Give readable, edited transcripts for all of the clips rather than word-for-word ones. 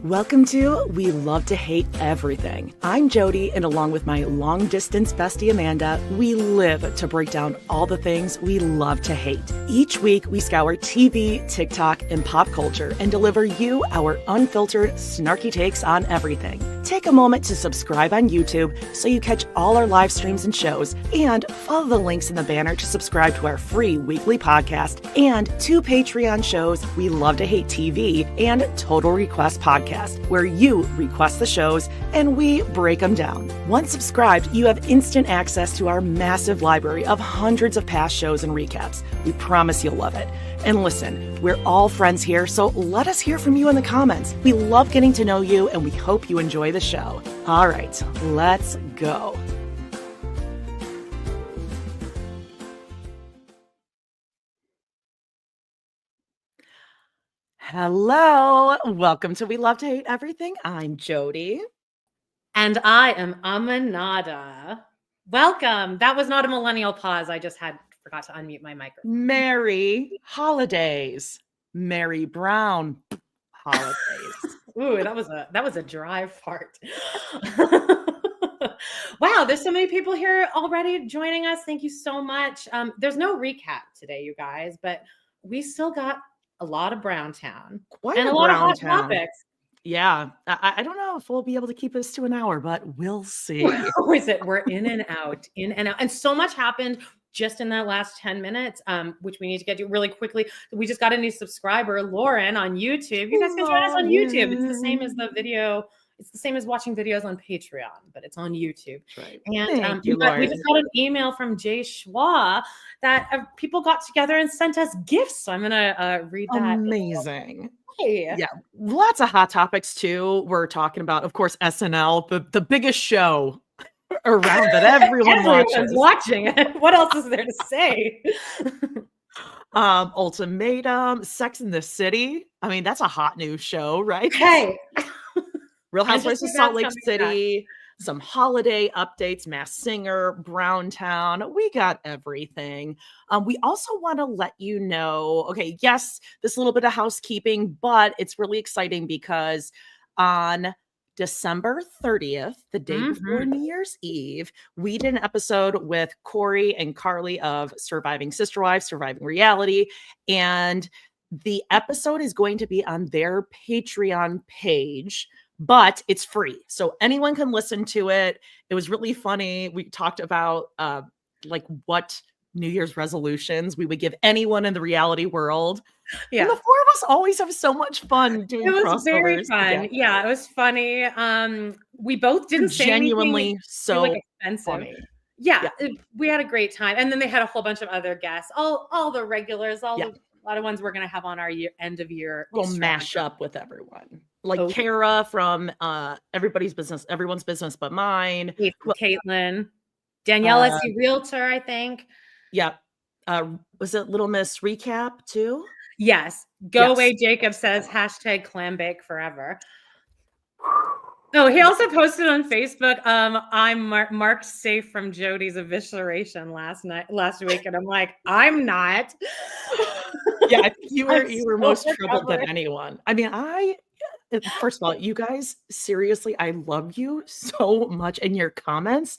Welcome to We Love to Hate Everything. I'm Jody, and along with my long-distance bestie Amanda, we live to break down all the things we love to hate. Each week, we scour TV, TikTok, and pop culture and deliver you our unfiltered, snarky takes on everything. Take a moment to subscribe on YouTube so you catch all our live streams and shows, and follow the links in the banner to subscribe to our free weekly podcast and 2 Patreon shows, We Love to Hate TV and Total Request Podcast, where you request the shows and we break them down. Once subscribed, you have instant access to our massive library of hundreds of past shows and recaps. We promise you'll love it. And listen, we're all friends here, so let us hear from you in the comments. We love getting to know you, and we hope you enjoy the show. All right, let's go. Hello, welcome to We Love to Hate Everything. I'm Jody. And I am Amanada. Welcome. That was not a millennial pause. I just forgot to unmute my microphone. Merry holidays. Mary Brown holidays. Ooh, that was a dry fart. Wow, there's so many people here already joining us. Thank you so much. There's no recap today, you guys, but we still got a lot of Browntown and a lot of hot topics. Yeah, I don't know if we'll be able to keep this to an hour, but we'll see. We're in and out. And so much happened just in that last 10 minutes, which we need to get to really quickly. We just got a new subscriber, Lauren, on YouTube. You guys can join us on YouTube. It's the same as the video. It's the same as watching videos on Patreon, but it's on YouTube. Right. And we just got an email from Jay Schwa that people got together and sent us gifts. So I'm going to read that. Amazing. Hey. Yeah, lots of hot topics too. We're talking about, of course, SNL, the biggest show around that everyone's watching. What else is there to say? Ultimatum, Sex in the City. I mean, that's a hot new show, right? Hey. Real Housewives of Salt Lake City, some holiday updates, Masked Singer, Browntown. We got everything. We also want to let you know, okay, yes, this little bit of housekeeping, but it's really exciting because on December 30th, the day before New Year's Eve, we did an episode with Corey and Carly of Surviving Sister Wives, Surviving Reality, and the episode is going to be on their Patreon page, but it's free. So anyone can listen to it. It was really funny. We talked about like what New Year's resolutions we would give anyone in the reality world. Yeah. And the 4 of us always have so much fun doing crossovers. It was very fun. Together. Yeah, it was funny. We both didn't say genuinely anything so like expensive. Funny. Yeah, we had a great time. And then they had a whole bunch of other guests, all the regulars, a lot of ones we're going to have on our end of year. We'll mash up with everyone. Like Kara from Everyone's Business But Mine. Caitlin. Danielle is the realtor, I think. Yeah. Was it Little Miss Recap too? Yes. Away Jacob says #clambake forever. Oh, he also posted on Facebook, I'm marked safe from Jody's evisceration last week. And I'm like, I'm not. Yeah, I think you were most troubled than anyone. I mean, first of all, you guys, seriously, I love you so much. And your comments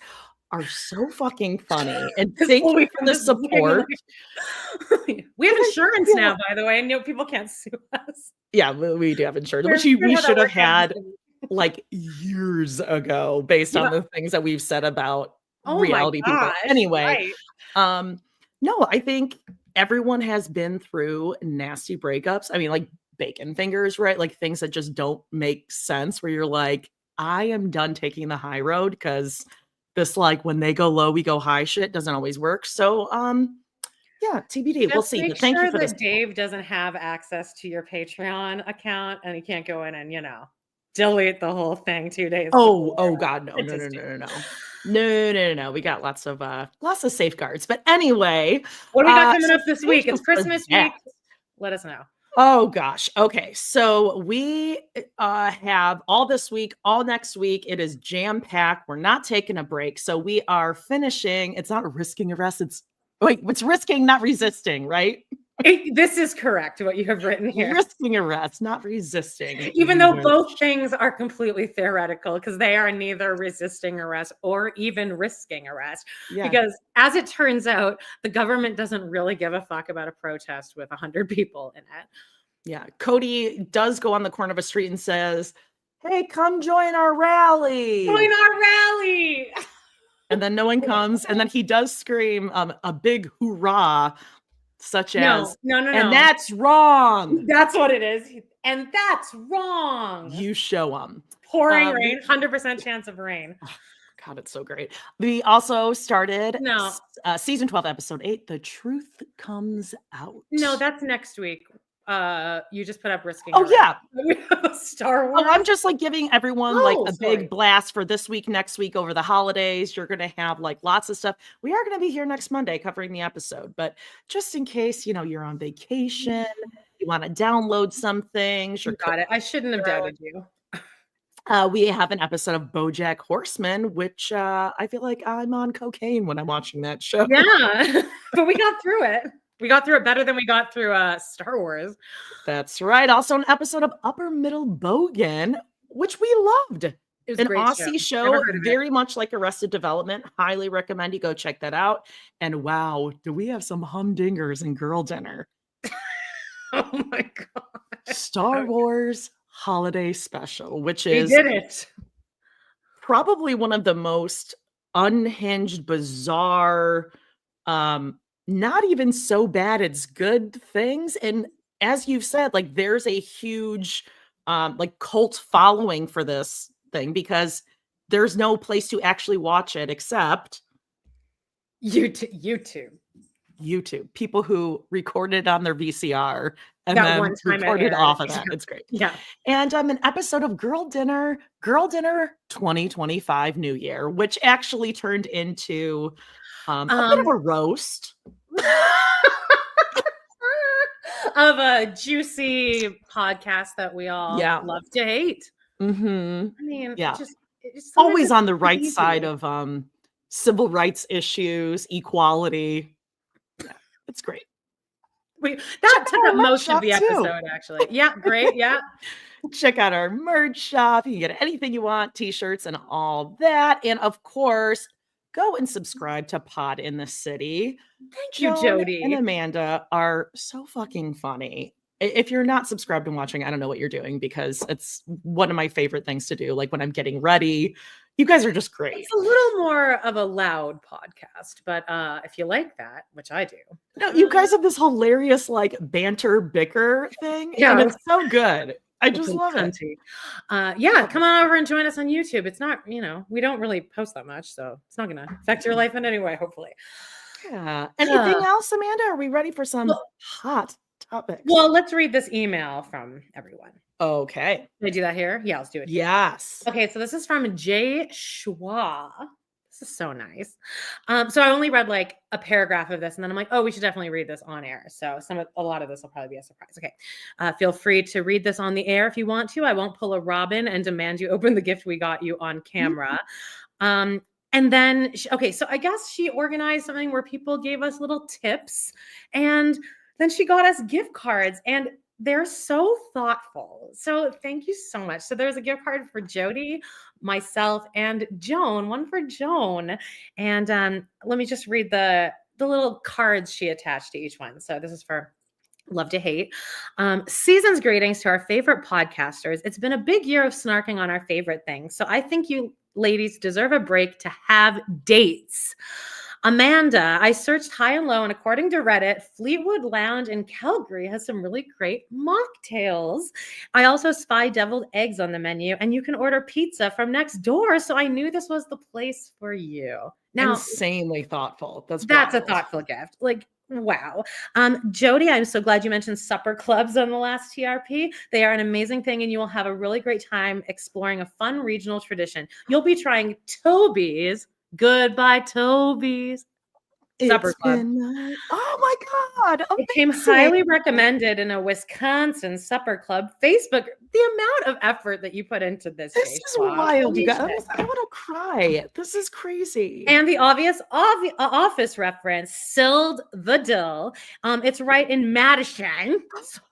are so fucking funny. And thank you for the support. We have insurance now, by the way. And people can't sue us. Yeah, we do have insurance, which we should have had like years ago based on the things that we've said about reality people. Anyway, no, I think everyone has been through nasty breakups. I mean, like bacon fingers, right? Like things that just don't make sense where you're like, I am done taking the high road because this, like, when they go low, we go high shit doesn't always work. So, yeah, TBD. We'll see. But thank you for this. Dave doesn't have access to your Patreon account and he can't go in and, delete the whole thing 2 days. Oh God, no. We got lots of safeguards. But anyway, what do we got coming up this week? It's Christmas week. Let us know. Oh gosh. Okay. So we have all this week, all next week. It is jam-packed. We're not taking a break. So we are finishing. It's not risking arrest. It's risking, not resisting, right? This is correct, what you have written here. Risking arrest, not resisting. Even though both things are completely theoretical, because they are neither resisting arrest or even risking arrest. Yeah. Because as it turns out, the government doesn't really give a fuck about a protest with 100 people in it. Yeah. Cody does go on the corner of a street and says, "Hey, come join our rally." Join our rally. And then no one comes. And then he does scream a big hoorah, such as, no. "And that's wrong." That's what it is. And that's wrong. You show them. Pouring rain, 100% chance of rain. God, it's so great. We also started No. season 12, episode 8, The Truth Comes Out. No, that's next week. You just put up risking. Oh, yeah. Star Wars. Oh, I'm just like giving everyone like a big blast for this week, next week, over the holidays. You're going to have like lots of stuff. We are going to be here next Monday covering the episode, but just in case, you're on vacation, you want to download some things. You got it. I shouldn't have doubted you. We have an episode of Bojack Horseman, which I feel like I'm on cocaine when I'm watching that show. Yeah, but we got through it. We got through it better than we got through Star Wars. That's right. Also an episode of Upper Middle Bogan, which we loved. It was an great Aussie show, very much like Arrested Development. Highly recommend you go check that out. And wow, do we have some humdingers in Girl Dinner? Oh my God. Star Wars Holiday Special, which is did it. Probably one of the most unhinged, bizarre, not even so bad it's good things. And as you've said, like there's a huge like cult following for this thing because there's no place to actually watch it except YouTube. People who recorded on their VCR and that then one time recorded off of that. It's great. Yeah. And an episode of Girl Dinner 2025 New Year, which actually turned into a bit of a roast of a juicy podcast that we all love to hate. Mm-hmm. I mean, it's always on the right side of civil rights issues, equality. Yeah, it's great. That took up most of the episode, actually. Yeah, great. Yeah. Check out our merch shop. You can get anything you want, t-shirts and all that. And of course, go and subscribe to Pod in the City. Thank you, Jody. And Amanda are so fucking funny. If you're not subscribed and watching, I don't know what you're doing because it's one of my favorite things to do. Like when I'm getting ready, you guys are just great. It's a little more of a loud podcast, but if you like that, which I do. No, you guys have this hilarious like banter bicker thing. Yeah. And it's so good. I just love it. Yeah, come on over and join us on YouTube. It's not, we don't really post that much, so it's not going to affect your life in any way, hopefully. Yeah. Anything else, Amanda? Are we ready for some hot topics? Well, let's read this email from everyone. Okay. Can I do that here? Yeah, let's do it here. Yes. Okay, so this is from Jay Schwa. This is so nice. So I only read like a paragraph of this, and then I'm like, oh, we should definitely read this on air. So a lot of this will probably be a surprise. Okay. Feel free to read this on the air if you want to. I won't pull a Robin and demand you open the gift we got you on camera. And then, so I guess she organized something where people gave us little tips, and then she got us gift cards, and they're so thoughtful. So thank you so much. So there's a gift card for Jody, myself, and Joan, one for Joan. And let me just read the little cards she attached to each one. So this is for Love to Hate. Season's greetings to our favorite podcasters. It's been a big year of snarking on our favorite things. So I think you ladies deserve a break to have dates. Amanda, I searched high and low, and according to Reddit, Fleetwood Lounge in Calgary has some really great mocktails. I also spy deviled eggs on the menu, and you can order pizza from next door. So I knew this was the place for you. Now, insanely thoughtful. That's a thoughtful gift. Like, wow. Jody, I'm so glad you mentioned supper clubs on the last TRP. They are an amazing thing, and you will have a really great time exploring a fun regional tradition. You'll be trying Toby's. Goodbye, Toby's. Supper It's Club. been oh my God, It came amazing. highly recommended in a Wisconsin supper club Facebook. The amount of effort that you put into this, This Jay is Schwab. wild, you Holy guys. shit. I wanna cry. This is crazy. And the obvious office reference, Silled the Dill. It's right in Madison.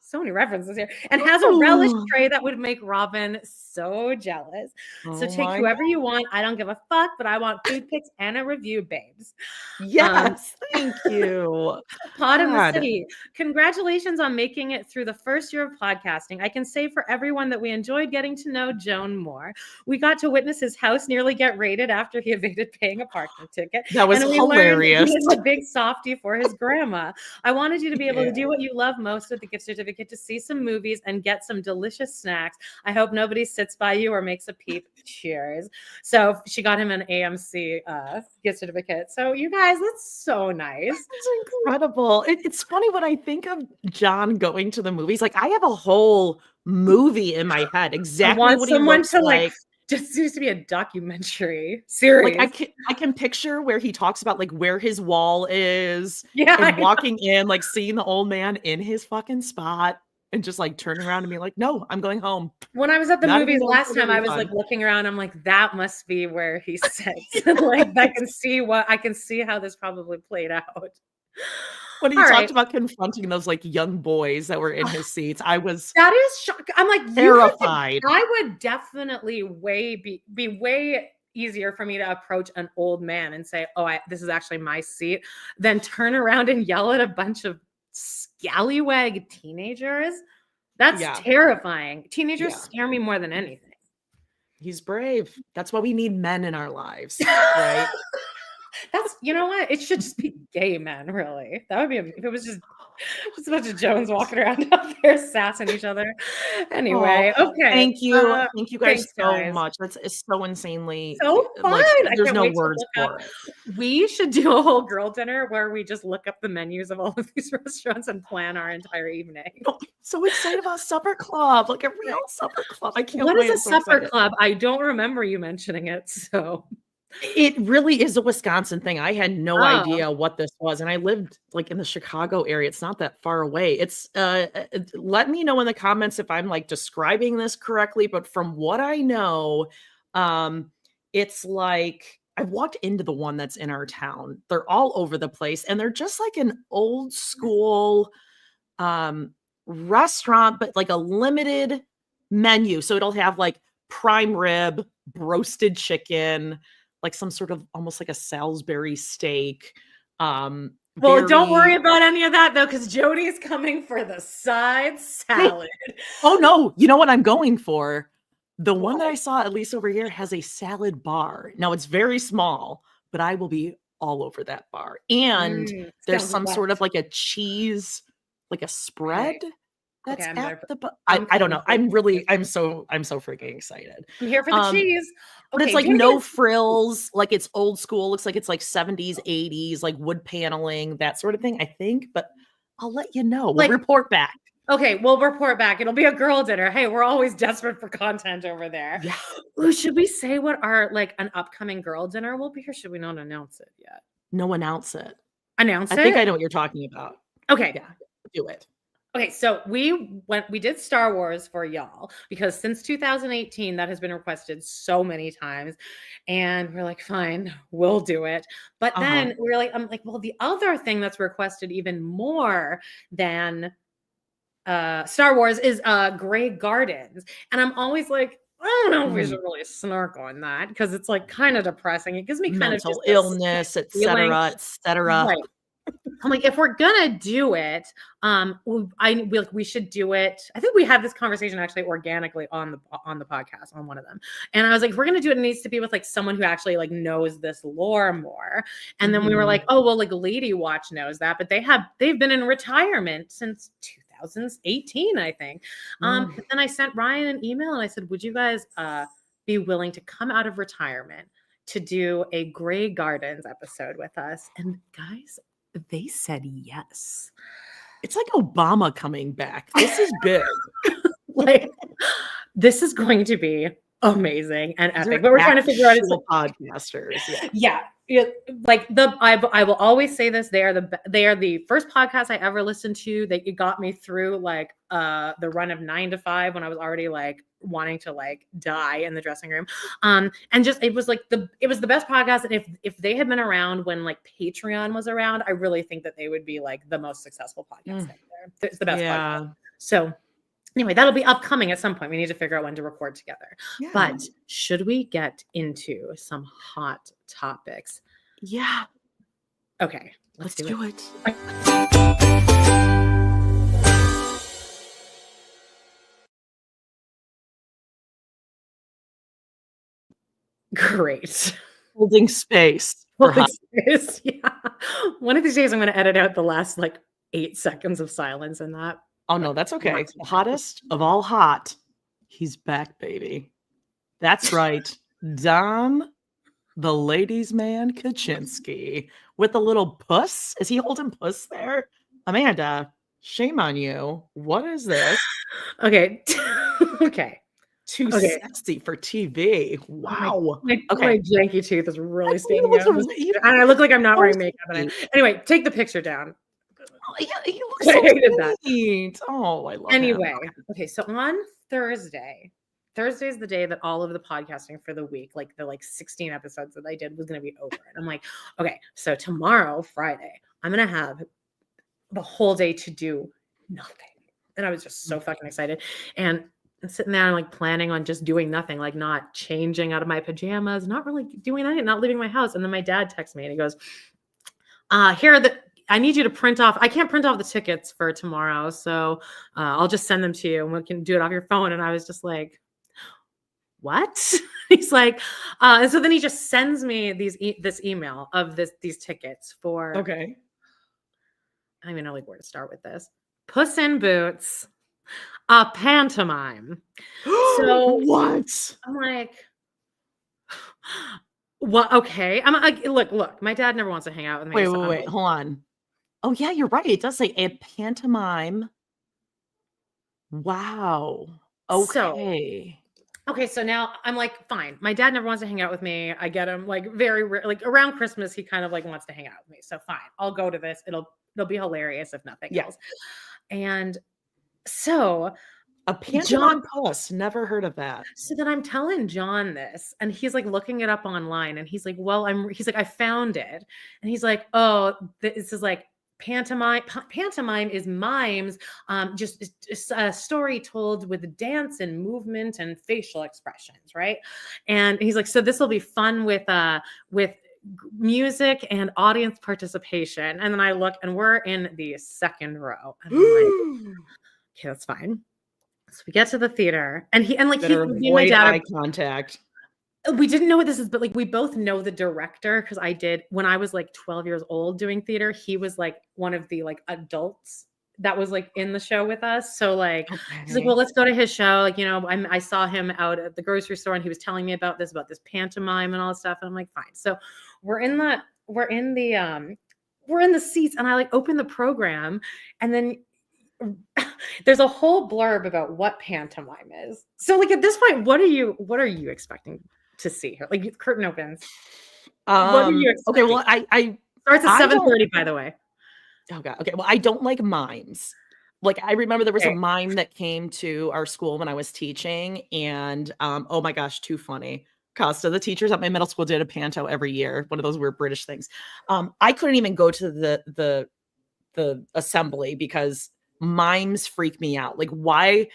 So many references here. And has a relish Ooh. tray that would make Robin so jealous. So Oh take my whoever God. you want. I don't give a fuck, but I want food pics and a review, babes. Yes, thank you. Pod in the God. City. Congratulations on making it through the first year of podcasting. I can say for everyone that we enjoyed getting to know Joan more. We got to witness his house nearly get raided after he evaded paying a parking ticket. That was And we hilarious. learned he is a big softie for his grandma. I wanted you to be able to do what you love most with the gift certificate, to see some movies and get some delicious snacks. I hope nobody sits by you or makes a peep. Cheers. So she got him an AMC gift certificate. So you guys, that's so nice. It's incredible. It's funny when I think of John going to the movies, like I have a whole movie in my head, I exactly want what he someone looks to like. just needs to be a documentary Like series. I can picture where he talks about like where his wall is Yeah, and walking in, like seeing the old man in his fucking spot and just like turning around and being like, no, I'm going home. when I was at the Not even movies going last for the time, I was like refund. looking around. I'm like, that must be where he sits. Like I can see how this probably played out. When he All talked right. about confronting those like young boys that were in his seats, I was That is shocking. I'm like, terrified. I would definitely be way easier for me to approach an old man and say, "Oh, this is actually my seat," than turn around and yell at a bunch of scallywag teenagers. That's Yeah. terrifying. Teenagers Yeah. scare me more than anything. He's brave. That's why we need men in our lives, right? That's, you know what? It should just be gay men, really. That would be if it was just a bunch of Jones walking around out there sassing each other. Anyway, Oh, okay. thank you. Thank you guys Thanks, so guys. much. That's is so insanely So fun. like I there's can't no wait to words look up. for it. We should do a whole girl dinner where we just look up the menus of all of these restaurants and plan our entire evening. Oh, I'm so excited about supper club, like a real supper club. I can't What wait. is a I'm so supper excited. club? I don't remember you mentioning it. So, It really is a Wisconsin thing. I had no oh, idea what this was, and I lived like in the Chicago area. It's not that far away. It's let me know in the comments if I'm like describing this correctly, but from what I know, um it's like I've walked into the one that's in our town. They're all over the place and they're just like an old school um restaurant, but like a limited menu. So it'll have like prime rib, roasted chicken, like some sort of almost like a Salisbury steak. well, don't worry Very about any of that though, because Jody's coming for the side salad. oh no, you know what I'm going for? The one that What? I saw, at least over here, has a salad bar. Now it's very small, but I will be all over that bar. And there's Sounds some wet. sort of like a cheese, like a spread Okay, that's I'm at there. the I'm I don't coming know. for the cheese. I'm so freaking excited. I'm here for the Um, cheese. but it's Okay, like Jody no is frills, like it's old school, looks like it's like 70s, 80s, like wood paneling, that sort of thing, I think. But I'll let you know. We'll like, report back. okay, we'll report back. It'll be a girl dinner. Hey, we're always desperate for content over there. Yeah. Ooh, should we say what our an upcoming girl dinner will be, or should we not announce it yet? No, announce it. Announce I think it? I know what you're talking about. Okay. Yeah, do it. Okay, so we did Star Wars for y'all because since 2018 that has been requested so many times, and we're like, fine, we'll do it. But then we're like, I'm like, well, the other thing that's requested even more than Star Wars is Grey Gardens, and I'm always like, I don't know if we should really snark on that because it's like kind of depressing. It gives me kind of just Mental a sick illness, feeling. etc., etc. Right. I'm like, if we're gonna do it, we should do it. I think we had this conversation actually organically on the podcast on one of them, and I was like, if we're gonna do it, it needs to be with like someone who actually like knows this lore more. And then we were like, oh well, like Lady Watch knows that, but they've been in retirement since 2018, I think. But then I sent Ryan an email and I said, would you guys be willing to come out of retirement to do a Grey Gardens episode with us? And guys, they said yes. It's like Obama coming back. This is big. Like, this is going to be amazing and epic. But we're trying to figure out actual podcasters. yeah. Yeah, like I will always say this. They are the first podcast I ever listened to. That it got me through like the run of 9 to 5 when I was already like wanting to like die in the dressing room. And just it was the best podcast. And if they had been around when like Patreon was around, I really think that they would be like the most successful podcast out there. It's the best podcast. So anyway, that'll be upcoming at some point. We need to figure out when to record together. Yeah. But should we get into some hot topics? Yeah. Okay, let's do it. Great. Holding space. Holding space. Yeah. One of these days I'm going to edit out the last like 8 seconds of silence in that. Oh no, that's okay. The hottest of all hot. He's back, baby. That's right. Dom, the ladies' man Kaczynski, with a little puss. Is he holding puss there? Amanda, shame on you. What is this? Okay. Okay. Too sexy for TV. Wow. My janky tooth is really standing out. And I look like I'm not wearing makeup. Anyway, take the picture down. Oh, yeah, he looks so neat. Oh, I love Anyway, him. Okay, so on Thursday is the day that all of the podcasting for the week, like the 16 episodes that I did, was going to be over. And I'm like, okay, so tomorrow, Friday, I'm going to have the whole day to do nothing. And I was just so fucking excited. And I'm sitting there and like planning on just doing nothing, like not changing out of my pajamas, not really doing anything, not leaving my house. And then my dad texts me and he goes, I need you to print off. I can't print off the tickets for tomorrow. So I'll just send them to you and we can do it off your phone. And I was just like, what? He's like, and so then he just sends me this email of these tickets for, okay. I don't even know like where to start with this. Puss in Boots, a pantomime. So what? I'm like, what? Okay. I'm like, look, my dad never wants to hang out with me. Wait, hold on. Oh yeah, you're right. It does say a pantomime. Wow. Okay. So now I'm like, fine. My dad never wants to hang out with me. I get him like very like around Christmas. He kind of like wants to hang out with me. So fine, I'll go to this. It'll be hilarious if nothing else. And so a pantomime puss. Never heard of that. So then I'm telling John this, and he's like looking it up online, and he's like, well, he's like, I found it, and he's like, oh, this is like. Pantomime is mimes, just a story told with dance and movement and facial expressions, right? And he's like, so this will be fun with music and audience participation. And then I look, and we're in the second row. And I'm like, okay, that's fine. So we get to the theater, and my dad eye contact. We didn't know what this is, but like we both know the director because I did when I was like 12 years old doing theater. He was like one of the like adults that was like in the show with us. So like he's like, well, let's go to his show. Like, you know, I saw him out at the grocery store and he was telling me about this pantomime and all this stuff. And I'm like, fine. So we're in the seats, and I like open the program, and then there's a whole blurb about what pantomime is. So like at this point, what are you expecting to see her? Like curtain opens. What are you expecting? Okay, well, I starts at 7:30, by the way. Oh god. Okay, well, I don't like mimes. Like I remember there was a mime that came to our school when I was teaching, and oh my gosh, too funny. Costa, the teachers at my middle school did a panto every year, one of those weird British things. I couldn't even go to the assembly because mimes freak me out. Like why?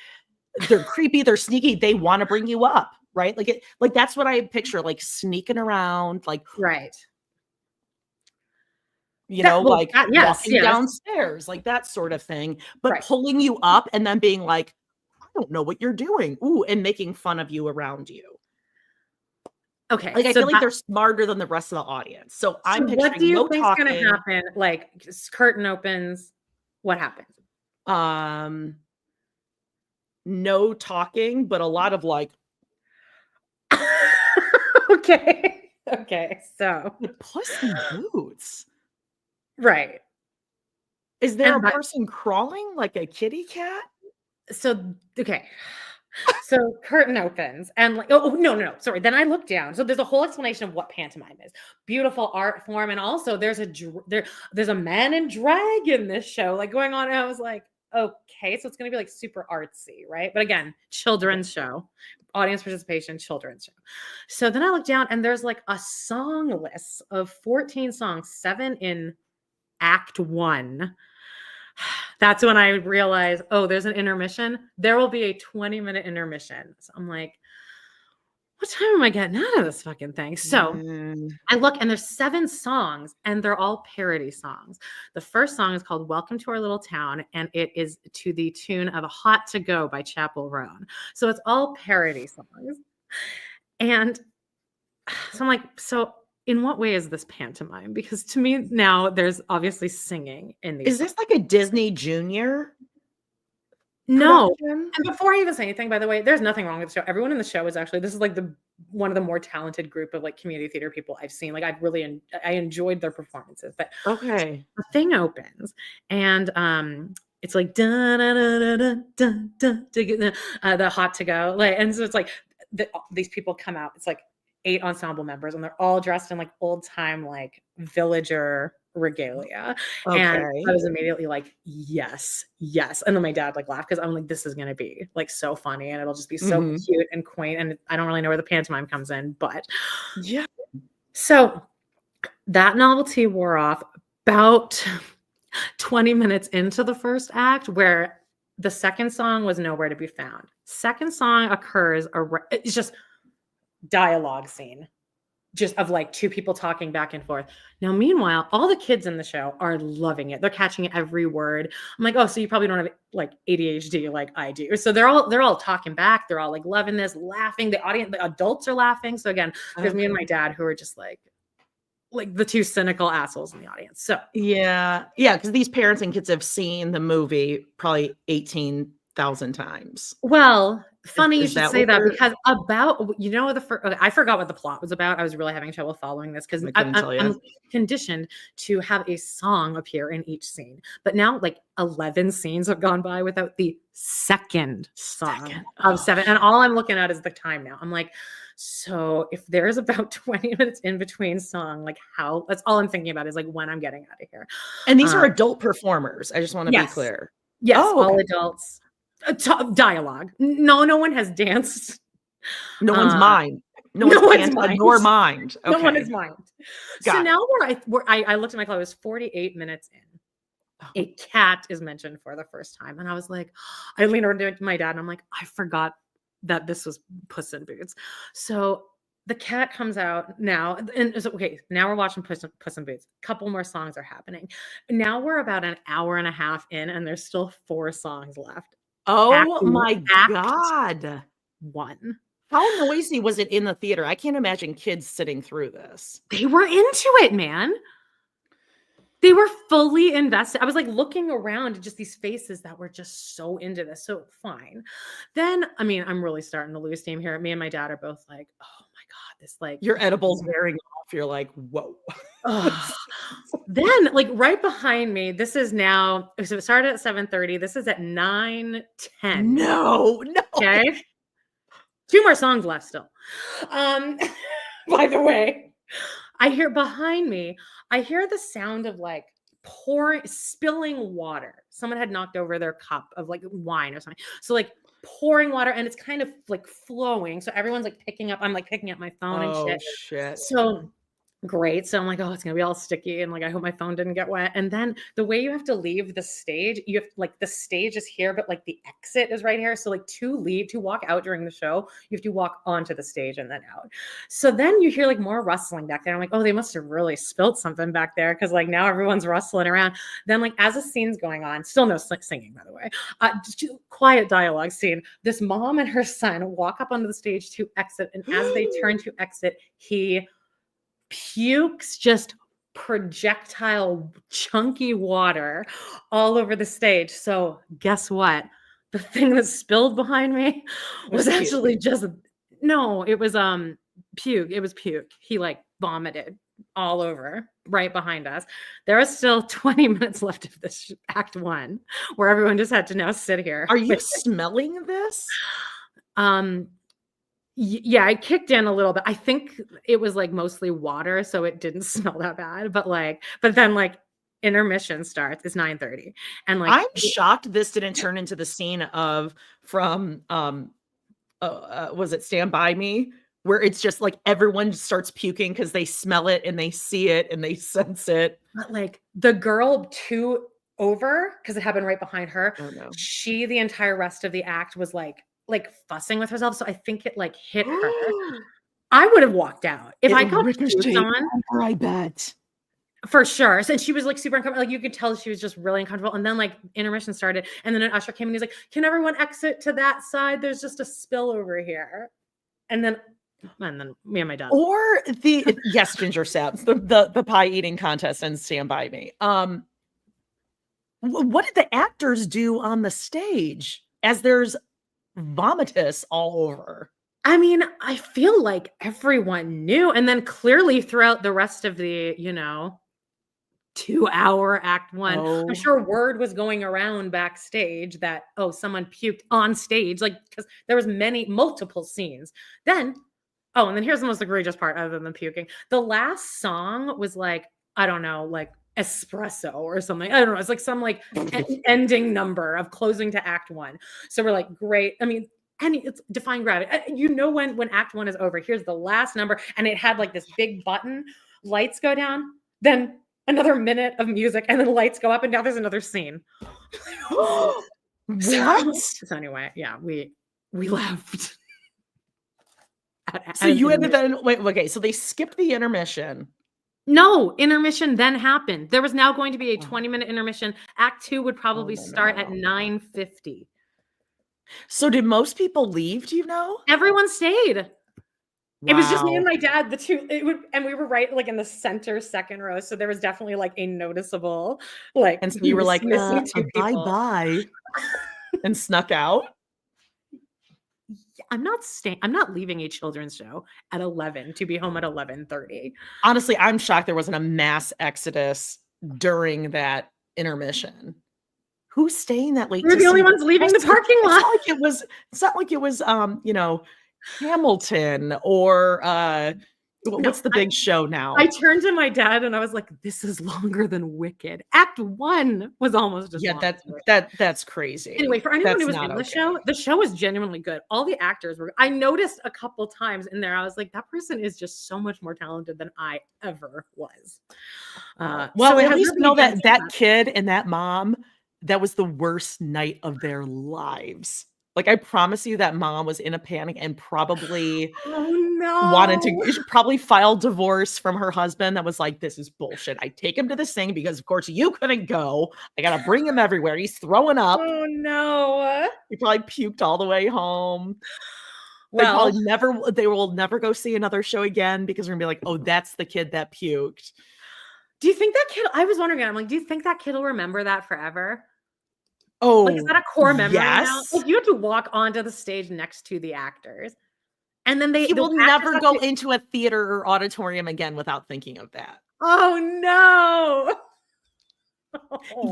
They're creepy, they're sneaky, they want to bring you up. Right? Like that's what I picture, like sneaking around, like right. You know, walking downstairs, like that sort of thing, but pulling you up and then being like, I don't know what you're doing. Ooh, and making fun of you around you. Okay. Like I feel like they're smarter than the rest of the audience. So I'm picturing what do you think is gonna happen? Like curtain opens, what happens? No talking, but a lot of like Okay. So Puss in Boots. Right. Is there a person crawling like a kitty cat? So, okay. So curtain opens and like, oh no, sorry. Then I look down. So there's a whole explanation of what pantomime is. Beautiful art form, and also there's a man in drag in this show, like going on. And I was like, okay, so it's gonna be like super artsy, right? But again, children's show, audience participation, children's show. So then I look down and there's like a song list of 14 songs, 7 in Act 1. That's when I realized, oh, there's an intermission. There will be a 20-minute intermission. So I'm like, what time am I getting out of this fucking thing? So I look and there's 7 songs and they're all parody songs. The first song is called Welcome to Our Little Town, and it is to the tune of Hot to Go by Chappell Roan. So it's all parody songs. And so I'm like, so in what way is this pantomime? Because to me now there's obviously singing in these. Is this like a Disney Junior? No. production? And before I even say anything, by the way, there's nothing wrong with the show. Everyone in the show is actually, this is like one of the more talented group of like community theater people I've seen. Like I enjoyed their performances. But Okay. the thing opens and it's like da da da da da da to get the Hot to Go. Like, and so it's like these people come out. It's like 8 ensemble members, and they're all dressed in like old time like villager regalia. And I was immediately like, yes. And then my dad like laughed because I'm like, this is gonna be like so funny and it'll just be so cute and quaint. And I don't really know where the pantomime comes in, but yeah. So that novelty wore off about 20 minutes into the first act, where the second song was nowhere to be found. Second song occurs, it's just dialogue scene, just of like 2 people talking back and forth. Now, meanwhile, all the kids in the show are loving it. They're catching every word. I'm like, oh, so you probably don't have like ADHD like I do. So they're all talking back. They're all like loving this, laughing. The adults are laughing. So again, there's me and my dad who are just like the 2 cynical assholes in the audience. So yeah, because these parents and kids have seen the movie probably 18,000 times. Well, funny you Is should say that, because I forgot what the plot was about. I was really having trouble following this because I'm conditioned to have a song appear in each scene. But now like 11 scenes have gone by without the second song of 7. And all I'm looking at is the time now. I'm like, so if there's about 20 minutes in between song, like how, that's all I'm thinking about is like when I'm getting out of here. And these are adult performers. I just want to be clear. Yes, all adults. Dialogue. No one has danced. No one's mind. No one's mind. Nor mind. Okay. No one is mind. So now I looked at my clock. It was 48 minutes in. A cat is mentioned for the first time, and I was like, I leaned over to my dad, and I'm like, I forgot that this was Puss in Boots. So the cat comes out now, and it's okay. Now we're watching Puss in Boots. A couple more songs are happening. Now we're about an hour and a half in, and there's still 4 songs left. Oh my God. 1. How noisy was it in the theater? I can't imagine kids sitting through this. They were into it, man. They were fully invested. I was like looking around at just these faces that were just so into this. So fine. Then, I mean, I'm really starting to lose steam here. Me and my dad are both like, oh my God, this like your edible's wearing off. You're like, whoa. Then like right behind me, this is now, so it started at 7:30. This is at 9:10. No. Okay. 2 more songs left still. By the way, I hear behind me, I hear the sound of like spilling water. Someone had knocked over their cup of like wine or something. So like pouring water, and it's kind of like flowing. So everyone's like I'm like picking up my phone and shit. So great. So I'm like, oh, it's gonna be all sticky, and like I hope my phone didn't get wet. And then the way you have to leave the stage, you have like the stage is here, but like the exit is right here. So like to walk out during the show, you have to walk onto the stage and then out. So then you hear like more rustling back there. I'm like, oh, they must have really spilled something back there, because like now everyone's rustling around. Then like as the scene's going on, still no singing, by the way, just quiet dialogue scene. This mom and her son walk up onto the stage to exit, and as they turn to exit, he pukes just projectile chunky water all over the stage. So guess what? The thing that spilled behind me was actually just it was puke. It was puke. He like vomited all over right behind us. There is still 20 minutes left of this Act 1, where everyone just had to now sit here. Are you smelling this? Yeah, I kicked in a little bit. I think it was like mostly water, so it didn't smell that bad. But then like intermission starts. It's 9:30, and like I'm shocked this didn't turn into the scene from was it Stand By Me, where it's just like everyone starts puking because they smell it and they see it and they sense it. But like the girl two over, because it happened right behind her. Oh no. She the entire rest of the act was like fussing with herself. So I think it like hit her. I would have walked out if I got puked on. I bet. For sure. So, and she was like super uncomfortable. Like you could tell she was just really uncomfortable. And then like intermission started. And then an usher came and he's like, can everyone exit to that side? There's just a spill over here. And then me and my dad. Or yes, Ginger Snaps, the pie eating contest and Stand By Me. What did the actors do on the stage as there's vomitus all over? I mean, I feel like everyone knew. And then clearly throughout the rest of the, 2-hour act one, I'm sure word was going around backstage that, someone puked on stage, like, because there was multiple scenes. Then, and then here's the most egregious part other than the puking. The last song was like, I don't know, like espresso or something. I don't know. It's like some like ending number of closing to act one. So we're like, great. I mean, it's Defying Gravity. When act one is over, here's the last number. And it had like this big button, lights go down, then another minute of music, and then lights go up, and now there's another scene. What? So anyway, yeah, we left. So you had to then wait. Okay, so they skipped the intermission. No, intermission then happened. There was now going to be a 20-minute intermission. Act two would probably start at 9:50. So did most people leave? Do you know? Everyone stayed. Wow. It was just me and my dad, and we were right like in the center second row. So there was definitely like a noticeable like. And so you were like, bye, and snuck out. I'm not leaving a children's show at 11 to be home at 11:30. Honestly, I'm shocked there wasn't a mass exodus during that intermission. Who's staying that late? We're the only ones leaving the parking lot. It's not like it was Hamilton or what's the big show now? I turned to my dad and I was like, this is longer than Wicked. Act one was almost as long. That's crazy. Anyway, for anyone who was in the show was genuinely good. All the actors were. I noticed a couple times in there, I was like, that person is just so much more talented than I ever was. Well, at least know that kid and that mom, that was the worst night of their lives. Like, I promise you that mom was in a panic and probably wanted to probably file divorce from her husband. That was like, this is bullshit. I take him to this thing because of course you couldn't go. I got to bring him everywhere. He's throwing up. Oh no. He probably puked all the way home. Well, they will never go see another show again because we're gonna be like, oh, that's the kid that puked. Do you think that kid, I was wondering, I'm like, do you think that kid will remember that forever? Oh, like, is that a core memory yes. now? Like, you have to walk onto the stage next to the actors. And then he will never go into a theater or auditorium again without thinking of that. Oh, no.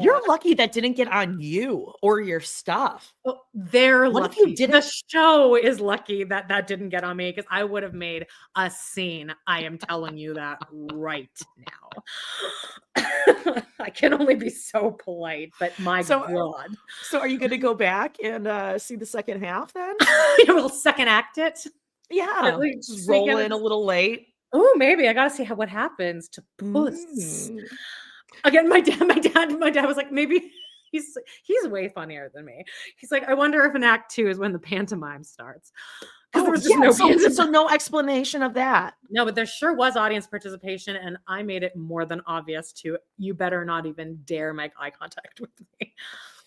You're lucky that didn't get on you or your stuff. Oh, they're what lucky. If you didn't? The show is lucky that didn't get on me because I would have made a scene. I am telling you that right now. I can only be so polite, but my God. So are you going to go back and see the second half then? We'll second act it. Yeah. Just roll in a little late. Oh, maybe. I got to see what happens to Puss. Again, my dad was like, maybe he's way funnier than me. He's like, I wonder if in act two is when the pantomime starts. Because there was just no pantomime. So no explanation of that. No, but there sure was audience participation, and I made it more than obvious you better not even dare make eye contact with me.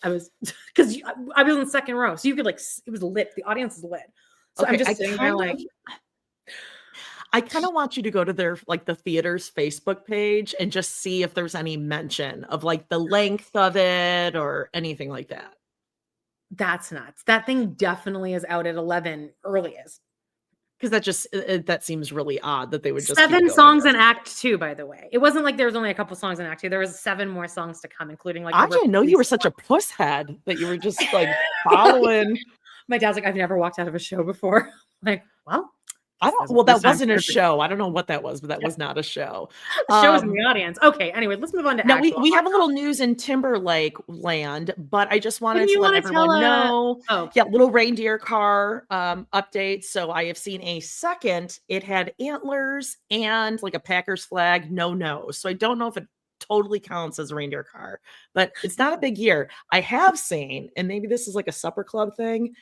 I was in the second row, so you could it was lit. The audience is lit. So I'm just sitting there like. I kind of want you to go to their the theater's Facebook page and just see if there's any mention of the length of it or anything like that. That's nuts. That thing definitely is out at 11 earliest. Because that seems really odd that they would just 7 songs in act 2, by the way. It wasn't like there was only a couple songs in act 2. There was 7 more songs to come, including I didn't know you were such a puss head that you were just following. My dad's like, I've never walked out of a show before. Like, well, that wasn't a show. I don't know what that was, but that was not a show. The show was in the audience. Okay, anyway, let's move on to now we have a little news in Timberlake land, but I just wanted to let everyone know. Yeah, little reindeer car update. So I have seen a second. It had antlers and like a Packers flag. No. So I don't know if it totally counts as a reindeer car, but it's not a big year. I have seen, and maybe this is like a supper club thing,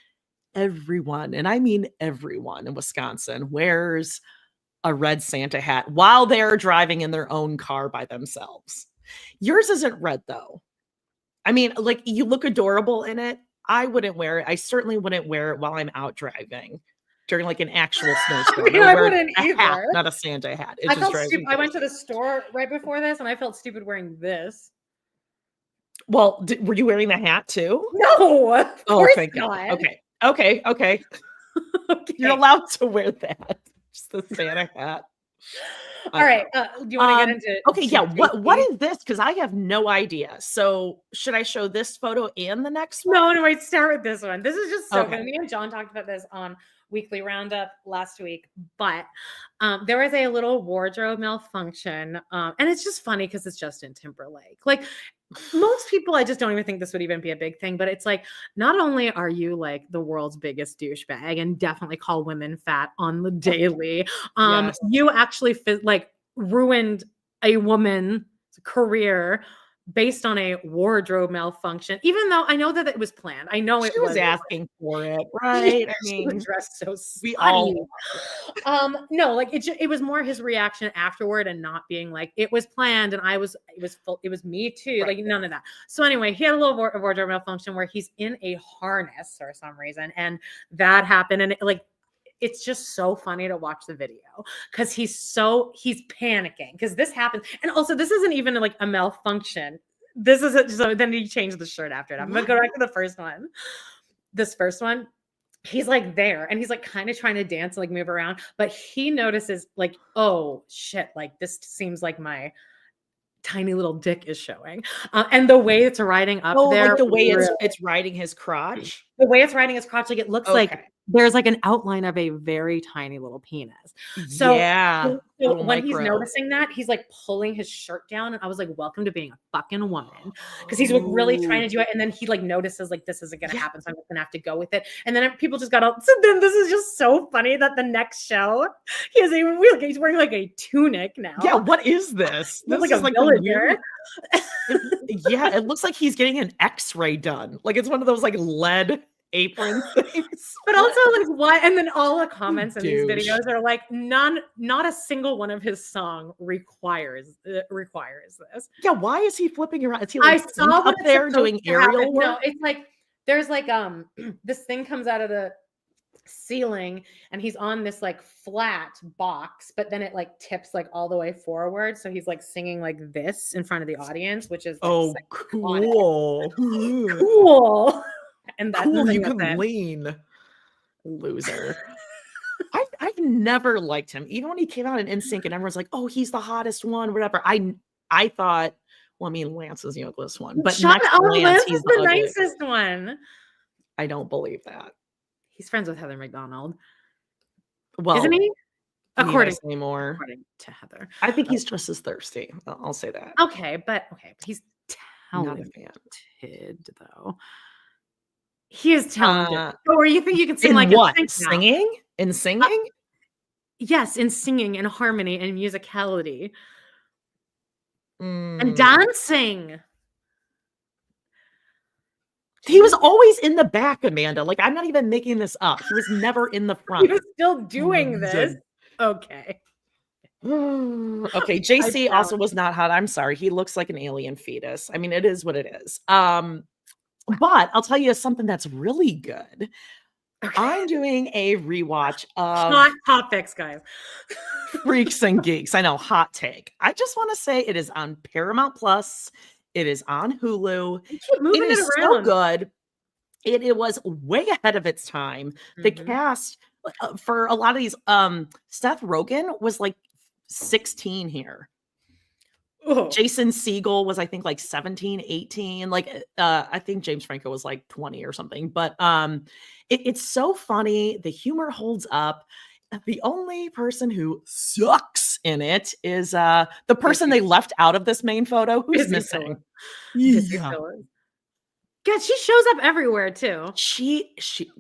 everyone, and I mean everyone in Wisconsin wears a red Santa hat while they're driving in their own car by themselves. Yours isn't red though. I mean, like, you look adorable in it. I wouldn't wear it. I certainly wouldn't wear it while I'm out driving during like an actual snowstorm. I wouldn't either. Hat, not a Santa hat. I felt stupid. I went to the store right before this and I felt stupid wearing this. Well, were you wearing the hat too? No, of course thank not. God. Okay. Okay. You're allowed to wear that. Just the Santa hat. All right. Do you want to get into? Okay. Yeah. What is this? Because I have no idea. So should I show this photo and the next one? No. Wait. Start with this one. This is just so good. Me and John talked about this on Weekly Roundup last week, but there was a little wardrobe malfunction, and it's just funny because it's Justin Timberlake. Like, most people, I just don't even think this would even be a big thing, but it's like, not only are you like the world's biggest douchebag and definitely call women fat on the daily, yes. You actually ruined a woman's career based on a wardrobe malfunction, even though I know that it was planned. I know she was asking for it, right? I mean, she was dressed so we all no, like it was more his reaction afterward and not being like it was planned and it was me too, right. Like none of that. So anyway, he had a little wardrobe malfunction where he's in a harness for some reason, and that happened, and it's just so funny to watch the video because he's panicking because this happens. And also, this isn't even like a malfunction. This is so then he changed the shirt after it. I'm going to go back to the first one. This first one, he's like there and he's like kind of trying to dance, like move around. But he notices like, oh shit, like this seems like my tiny little dick is showing. And the way it's riding up there. Like the way it's riding his crotch. The way it's riding his crotch, like it looks like there's like an outline of a very tiny little penis. So, yeah. So when he's noticing that, he's like pulling his shirt down. And I was like, welcome to being a fucking woman. Because he's like really trying to do it. And then he like notices like this isn't going to happen. So I'm just going to have to go with it. And then people just got out. So then this is just so funny that the next show, he's wearing like a tunic now. Yeah. What is this? This like is a villager. Yeah. It looks like he's getting an x-ray done. Like it's one of those like lead apron things. But also like why? And then all the comments in these videos are like not a single one of his song requires this. Yeah, why is he flipping around? Is he like, I saw up there doing aerial work? No, it's like there's like this thing comes out of the ceiling and he's on this like flat box, but then it like tips like all the way forward, so he's like singing like this in front of the audience, which is like, cool. Cool. And that's cool, you can lean. Loser. I've never liked him. Even when he came out in NSYNC and everyone's like, oh, he's the hottest one, whatever. I thought, well, I mean, Lance is the ugliest one. But Lance is the nicest one. I don't believe that. He's friends with Heather McDonald. Well, isn't he? According to Heather. I think he's just as thirsty. I'll say that. Okay, but he's talented though. He is talented. Or you think you can sing like what? Singing? In singing? Yes, in singing and harmony and musicality. And dancing. He was always in the back, Amanda. Like, I'm not even making this up. He was never in the front. He was still doing this. Okay. Okay, JC also was not hot. I'm sorry. He looks like an alien fetus. I mean, it is what it is. But I'll tell you something that's really good. Okay. I'm doing a rewatch of hot topics, guys. Freaks and Geeks. I know, hot take. I just want to say it is on Paramount Plus. It is on Hulu. It is so good. It was way ahead of its time. The cast for a lot of these, Seth Rogen was like 16 here. Oh, Jason Segel was, I think, like 17, 18. Like, I think James Franco was like 20 or something. But it's so funny. The humor holds up. The only person who sucks in it is the person Busy, they left out of this main photo who's busy Phyllis. missing. Busy Yeah. Phyllis. God, she shows up everywhere too. She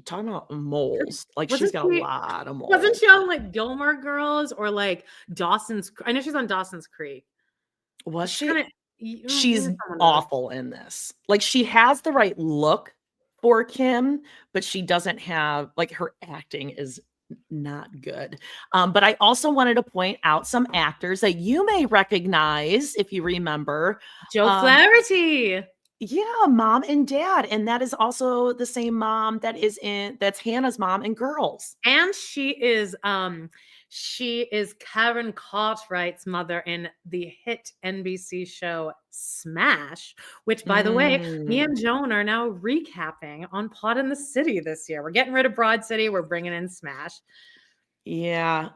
talking about moles. Like, she's Wasn't got a she? lot of Wasn't moles. she on like Gilmore Girls or like Dawson's? I know she's on Dawson's Creek. Was She's she? kind of She's someone else. awful in this. Like, she has the right look for Kim, but she doesn't have, like, her acting is not good. But I also wanted to point out some actors that you may recognize if you remember. Joe Um, Flaherty. yeah, mom and dad. And that is also the same mom that's Hannah's mom in Girls. And she is Karen Cartwright's mother in the hit NBC show Smash, which, by the way, me Mm, and Joan are now recapping on Pod in the City this year. We're getting rid of Broad City. We're bringing in Smash. yeah.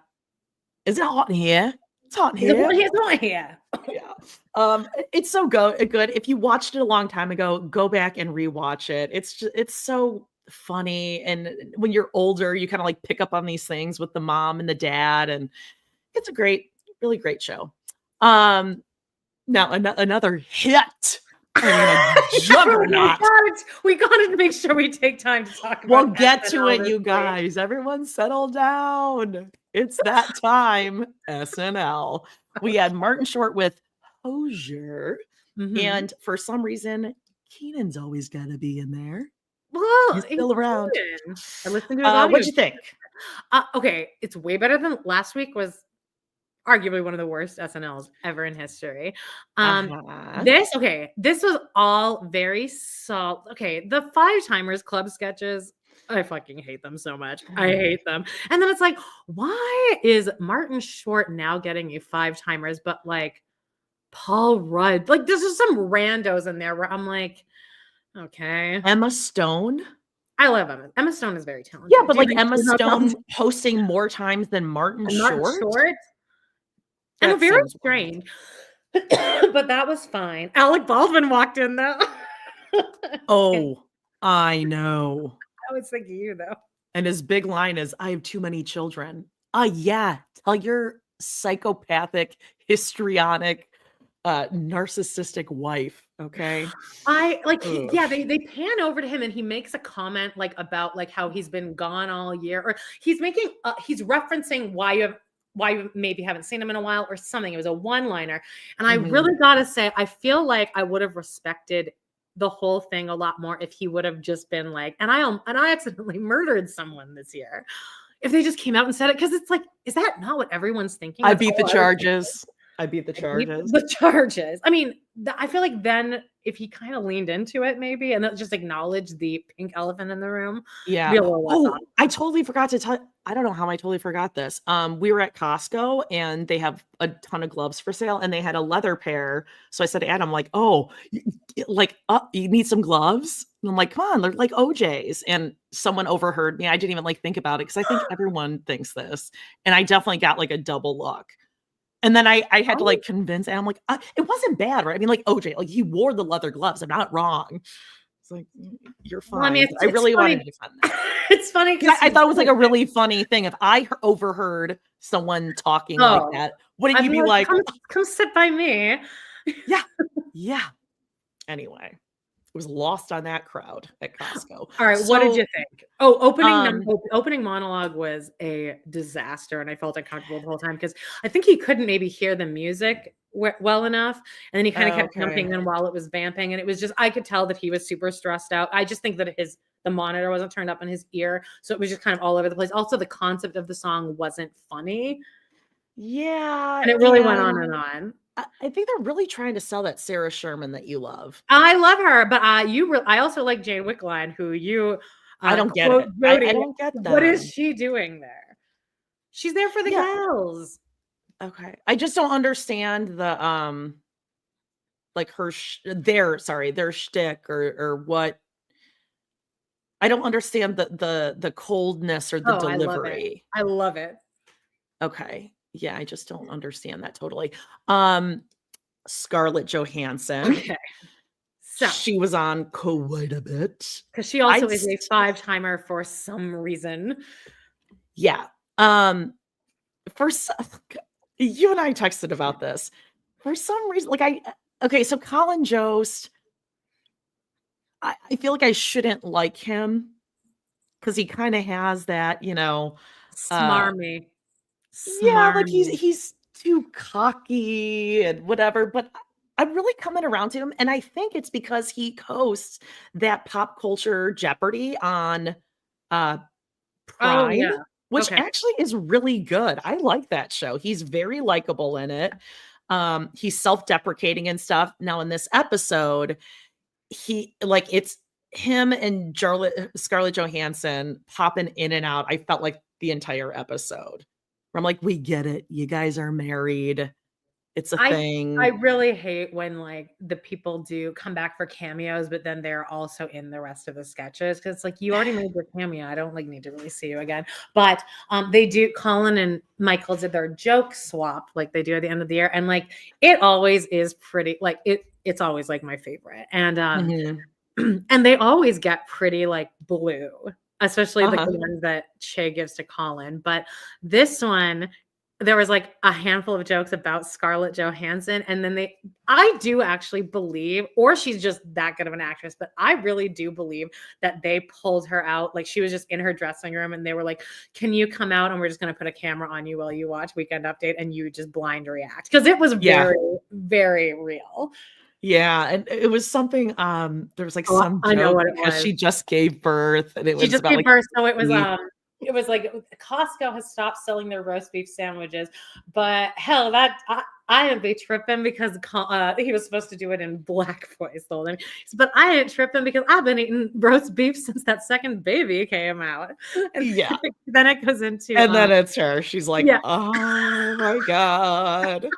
Is it hot in here? It's hot in Is it here. one here? It's not here. Yeah. It's so good. If you watched it a long time ago, go back and rewatch it. It's so funny. And when you're older, you kind of like pick up on these things with the mom and the dad, and it's a really great show. Now another hit. I mean, a juggernaut. We got to make sure we take time to talk about We'll get to SNL it, this you week. guys. Everyone settle down. It's that time. SNL. We had Martin Short with Hozier. Mhm. And for some reason, Keenan's always got to be in there. Well, He's still around. I listened to his audio. What'd you think? Okay, it's way better than last week. Was arguably one of the worst SNLs ever in history. Uh-huh. This was all very solid. Okay, the Five Timers Club sketches, I fucking hate them so much. I hate them. And then it's like, why is Martin Short now getting you Five Timers, but like Paul Rudd? Like, there's just some randos in there where I'm like, okay. Emma Stone. I love Emma. Emma Stone is very talented. Yeah, but Do you like think Emma she's not Stone talented? hosting more times than Martin And Martin Short. Short? And That very seems wild. strange. But that was fine. Alec Baldwin walked in though. Oh, I know. I was thinking you though. And his big line is, I have too many children. Yeah. Tell your psychopathic, histrionic, narcissistic wife. Okay. I like Ugh. yeah, they pan over to him and he makes a comment like about like how he's been gone all year, or he's making he's referencing why you maybe haven't seen him in a while or something. It was a one-liner. And I really gotta say, I feel like I would have respected the whole thing a lot more if he would have just been like, and I accidentally murdered someone this year. If they just came out and said it, because it's like, is that not what everyone's thinking? I That's beat the all I was charges. I beat the thinking. charges. The charges. I mean, I feel like then if he kind of leaned into it maybe and just acknowledged the pink elephant in the room, Yeah. be a little less Oh, honest. I totally forgot to tell. I don't know how I totally forgot this. We were at Costco and they have a ton of gloves for sale, and they had a leather pair. So I said to Adam, like, "Oh, you need some gloves?" And I'm like, "Come on, they're like OJ's." And someone overheard me. I didn't even like think about it because I think everyone thinks this, and I definitely got like a double look. And then I had to like convince Adam, like, it wasn't bad, right? I mean, like OJ, like he wore the leather gloves. I'm not wrong. It's like, you're fine. Well, I mean, I really wanted to defend that. It's funny because I thought it was like a really funny thing. If I overheard someone talking like that, wouldn't you be like, come sit by me? yeah. Anyway, it was lost on that crowd at Costco. All right, what did you think? Oh, opening monologue was a disaster, and I felt uncomfortable the whole time because I think he couldn't maybe hear the music well enough, and then he kind of kept jumping in while it was vamping, and it was just I could tell that he was super stressed out. I just think that the monitor wasn't turned up in his ear, so it was just kind of all over the place. Also, the concept of the song wasn't funny. Yeah, and it really went on and on. I think they're really trying to sell that Sarah Sherman that you love. I love her, but I also like Jane Wickline, who you. I don't get it. I don't get that. What is she doing there? She's there for the gals. Okay, I just don't understand the like their shtick or what. I don't understand the coldness or the delivery. I love it. Okay. Yeah, I just don't understand that totally. Scarlett Johansson. Okay. So, She was on quite a bit. because she also is a 5-timer for some reason. Yeah. For you and I texted about this. For some reason, okay, so Colin Jost, I feel like I shouldn't like him because he kind of has that, uh, Smarmy. yeah, like Smarmy. he's too cocky and whatever. But I'm really coming around to him, and I think it's because he hosts that pop culture Jeopardy on uh Oh, Prime, yeah. which Okay. actually is really good. I like that show. He's very likable in it. He's self-deprecating and stuff. Now in this episode, it's him and Scarlett Johansson popping in and out. I felt like the entire episode. Where I'm like, we get it. You guys are married. It's a I thing. really hate when, like, the people do come back for cameos, but then they're also in the rest of the sketches, 'cause it's like, you already made your cameo. I don't, like, need to really see you again. But, they do Colin and Michael did their joke swap like they do at the end of the year, and, like, it always is pretty like, it's always, like, my favorite, and, Mhm. and they always get pretty, like, blue, especially, like, Uh-huh. the ones that Che gives to Colin, but this one there was, like, a handful of jokes about Scarlett Johansson, and then I do actually believe, or she's just that good of an actress, but I really do believe that they pulled her out, like, she was just in her dressing room, and they were like, "Can you come out, and we're just gonna put a camera on you while you watch Weekend Update, and you just blind react," because it was Yeah. very, very real. Yeah, and it was something, there was, like, Oh, some I know joke what it because was. she just gave birth, and it She was just about, gave like, birth, so beef. it was like Costco has stopped selling their roast beef sandwiches, but hell, that I ain't be tripping because he was supposed to do it in black voice, told him. But I ain't tripping because I've been eating roast beef since that second baby came out. And Yeah, then it goes into and then it's her. She's like, yeah. "Oh my god."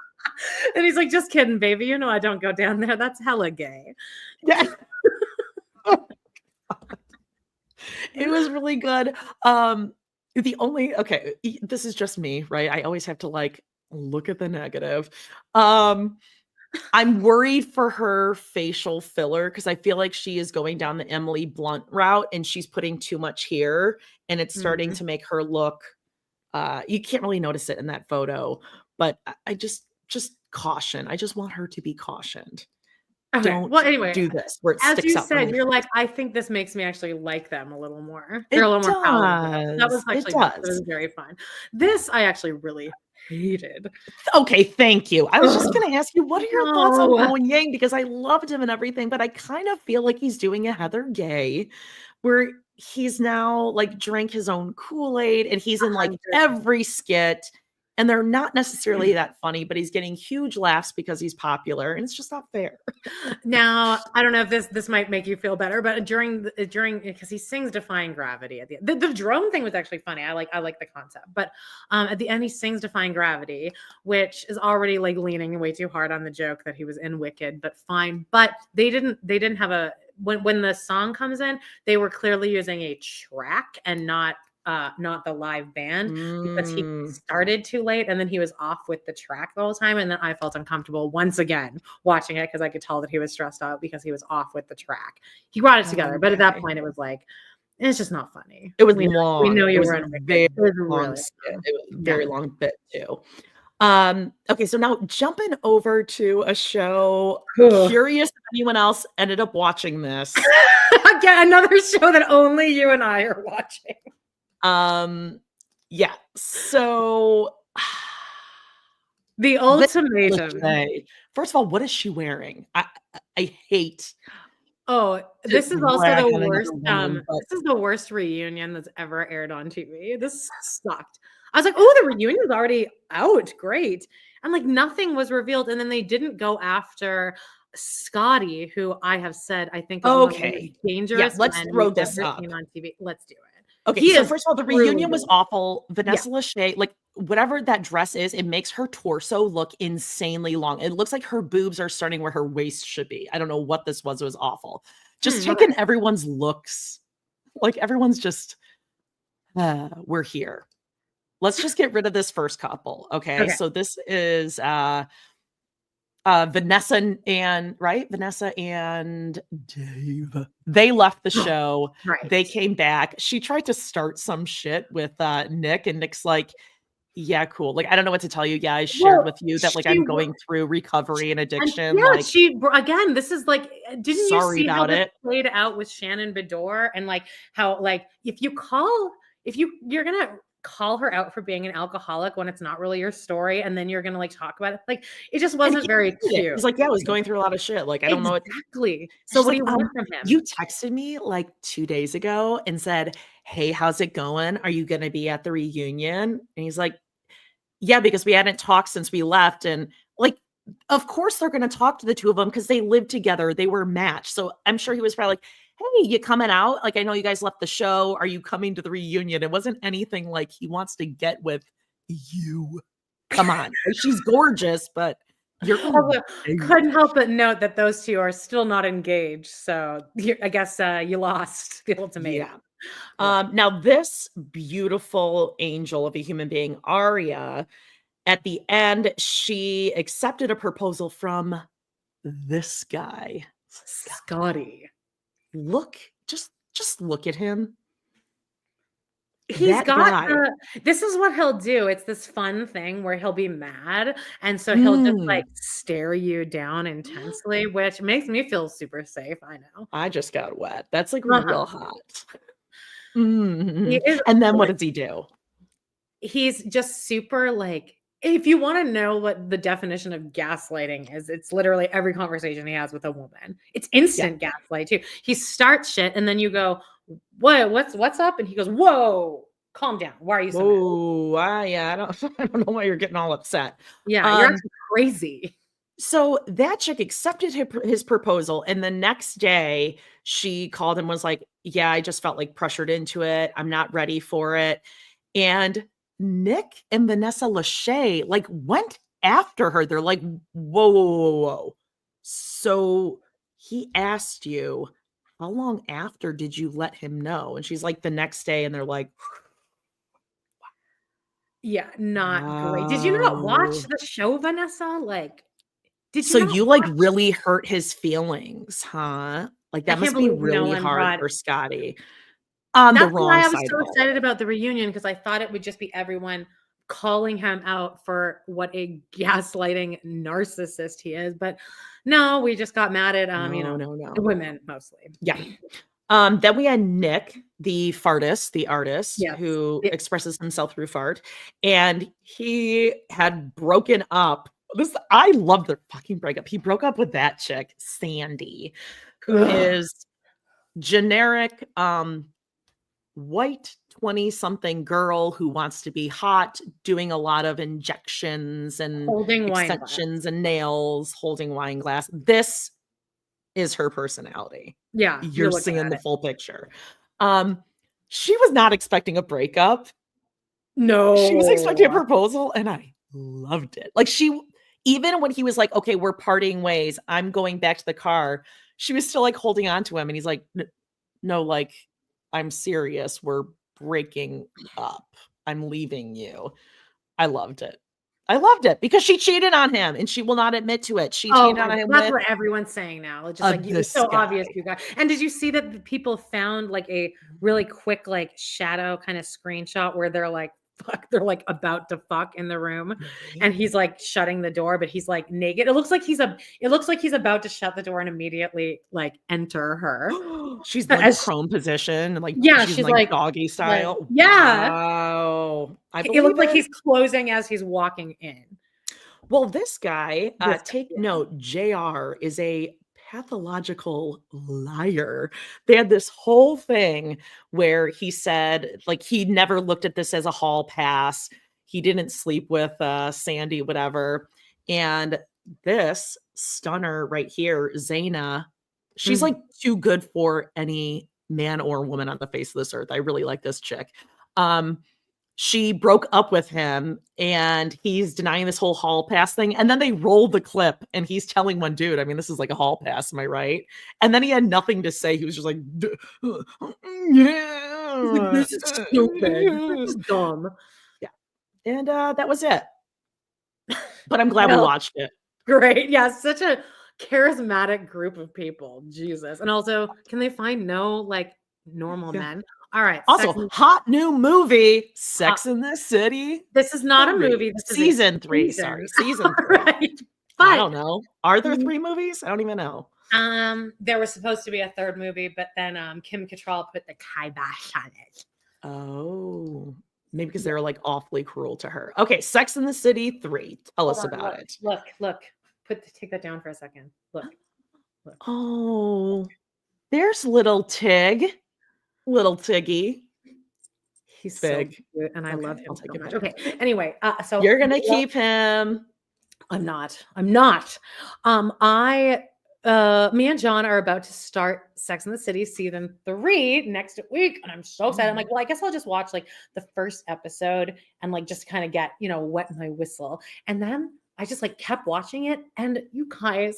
And he's like, just kidding, baby. You know I don't go down there. That's hella gay. Yeah. It was really good. This is just me, right? I always have to, like, look at the negative. Um, I'm worried for her facial filler because I feel like she is going down the Emily Blunt route, and she's putting too much here, and it's starting Mhm. to make her look, you can't really notice it in that photo, but I just caution. I just want her to be cautioned. Okay. Don't Well, anyway, do this where it as sticks you out from said, your you're like, face. I think this makes me actually like them a little more. They're a It little more palatable. That was does, it actually nice. It was does. very fun. This I actually really hated. Okay, thank you. I was just Ugh, gonna ask you, what are your thoughts on no. Owen Yang? Because I loved him and everything, but I kind of feel like he's doing a Heather Gay, where he's now, like, drank his own Kool-Aid, and he's in, like, 100%. every skit, and they're not necessarily that funny, but he's getting huge laughs because he's popular, and it's just not fair. Now, I don't know if this might make you feel better, but during because he sings "Defying Gravity" at the end. The drone thing was actually funny. I like the concept, but at the end he sings "Defying Gravity," which is already, like, leaning way too hard on the joke that he was in Wicked, but fine. But they didn't have a when the song comes in, they were clearly using a track and not the live band, because he Mm, started too late and then he was off with the track the whole time, and then I felt uncomfortable once again watching it because I could tell that he was stressed out because he was off with the track. He brought it together, but at that okay. point it was like, it's just not funny. It was We know long. It you was were a in Wicked. very It was long really skit. long. It was a Yeah. very long bit too. Okay, so now jumping over to a show, Ugh. curious if anyone else ended up watching this. Again, another show that only you and I are watching. Yeah, so The Vanilla Ultimatum. Shay. First of all, what is she wearing? I hate Oh, to this is also rag the on another worst, woman, but this is the worst reunion that's ever aired on TV. This sucked. I was like, "Oh, the reunion's already out. Great." And, like, nothing was revealed, and then they didn't go after Scotty, who I have said I think is one of the most okay. Yeah, dangerous let's men throw we've this ever up. seen on TV. Let's do it. Okay, He so is first of all, the reunion was truly awful. yeah. Vanessa Lachey, like, whatever that dress is, it makes her torso look insanely long. It looks like her boobs are starting where her waist should be. I don't know what this was. It was awful. Just Okay. taking everyone's looks. Like, everyone's just, we're here. Let's just get rid of this first couple. Okay. Okay. So this is Vanessa and Dave. They left the show. Right. They came back. She tried to start some shit with Nick, and Nick's like, yeah, cool. Like, I don't know what to tell you. Yeah, I shared with you that like I'm going through recovery and addiction. Yeah, like, again, this is like, didn't you see how this played out with Shannon Bedore, and like how like if you're gonna call her out for being an alcoholic when it's not really your story, and then you're gonna like talk about it, like it just wasn't very cute. He's like, yeah, I was going through a lot of shit. Like, I don't know what exactly. So what do you want from him? You texted me like 2 days ago and said, hey, how's it going? Are you gonna be at the reunion? And he's like, yeah, because we hadn't talked since we left. And like, of course they're going to talk to the two of them because they lived together. They were matched. So I'm sure he was probably like, hey, you coming out? Like, I know you guys left the show. Are you coming to the reunion? It wasn't anything like he wants to get with you. Come on. She's gorgeous, but couldn't help but note that those two are still not engaged. So I guess you lost the ultimatum. Yeah. Now this beautiful angel of a human being, Aria, at the end, she accepted a proposal from this guy, Scotty. Just look at him. This is what he'll do. It's this fun thing where he'll be mad, and so he'll just like stare you down intensely, which makes me feel super safe. I know. I just got wet. That's like real hot. And then what does he do? He's just super like, if you want to know what the definition of gaslighting is, it's literally every conversation he has with a woman. It's instant gaslight too. He starts shit and then you go, what's up? And he goes, whoa, calm down. Why are you so mad? I don't know why you're getting all upset. Yeah, you're actually crazy. So that chick accepted his proposal, and the next day she called and was like, yeah, I just felt like pressured into it. I'm not ready for it. And Nick and Vanessa Lachey like went after her. They're like, whoa. So he asked you, how long after did you let him know? And she's like, the next day. And they're like, yeah, not great. Did you not watch the show, Vanessa? Like, so you like really hurt his feelings, huh? Like that must be really hard for Scotty. That's why I was so excited about the reunion, because I thought it would just be everyone calling him out for what a gaslighting narcissist he is. But no, we just got mad at the women mostly. Yeah. Then we had Nick, the artist who expresses himself through fart, and he had broken up. I love their fucking breakup. He broke up with that chick, Sandy, who is generic white 20-something girl who wants to be hot, doing a lot of injections and holding extensions and nails, holding wine glass. This is her personality. Yeah, you're seeing the full picture. She was not expecting a breakup. No, she was expecting a proposal, and I loved it. Like even when he was like, okay, we're parting ways, I'm going back to the car, she was still like holding on to him, and he's like, no, like, I'm serious. We're breaking up. I'm leaving you. I loved it. Because she cheated on him and she will not admit to it. She cheated on him. That's what everyone's saying now. It's just like, it's so obvious, you guys. And did you see that the people found like a really quick, like shadow kind of screenshot where they're like about to fuck in the room, and he's like shutting the door, but he's like naked. It looks like he's about to shut the door and immediately like enter her. She's in like prone position and like she's like doggy style. Like, yeah. Wow. It looked like he's closing as he's walking in. Well, this guy, take note, JR is a pathological liar. They had this whole thing where he said like he never looked at this as a hall pass. He didn't sleep with Sandy, whatever. And this stunner right here, Zaina, she's like too good for any man or woman on the face of this earth. I really like this chick. She broke up with him and he's denying this whole hall pass thing. And then they rolled the clip and he's telling one dude, I mean, this is like a hall pass. Am I right? And then he had nothing to say. He was just like, yeah, like, this is stupid. This is dumb. Yeah. And that was it. But I'm glad we watched it. Great. Yeah, such a charismatic group of people. Jesus. And also, can they find no like normal Yeah. men? All right. Also, hot new movie, Hot. Sex in the City This is not a 3. movie. This is a Season 3, season. sorry, season 3. Right. I But don't know. Are there 3 movies? I don't even know. there was supposed to be a third movie, but then Kim Cattrall put the kibosh on it. Oh, maybe because they were like awfully cruel to her. Okay, Sex in the City 3. Tell us about Look, it. Look. Take that down for a second. Look. Oh, there's little Tig. Little Tiggy. He's Big. so cute, and I love him I'll take so it much. back. Okay. Anyway, so You're gonna keep him. I'm not. Me and John are about to start Sex in the City season 3 next week, and I'm so excited. I'm like, well, I guess I'll just watch like the first episode and like just kind of get, wet my whistle. And then I just like kept watching it, and you guys,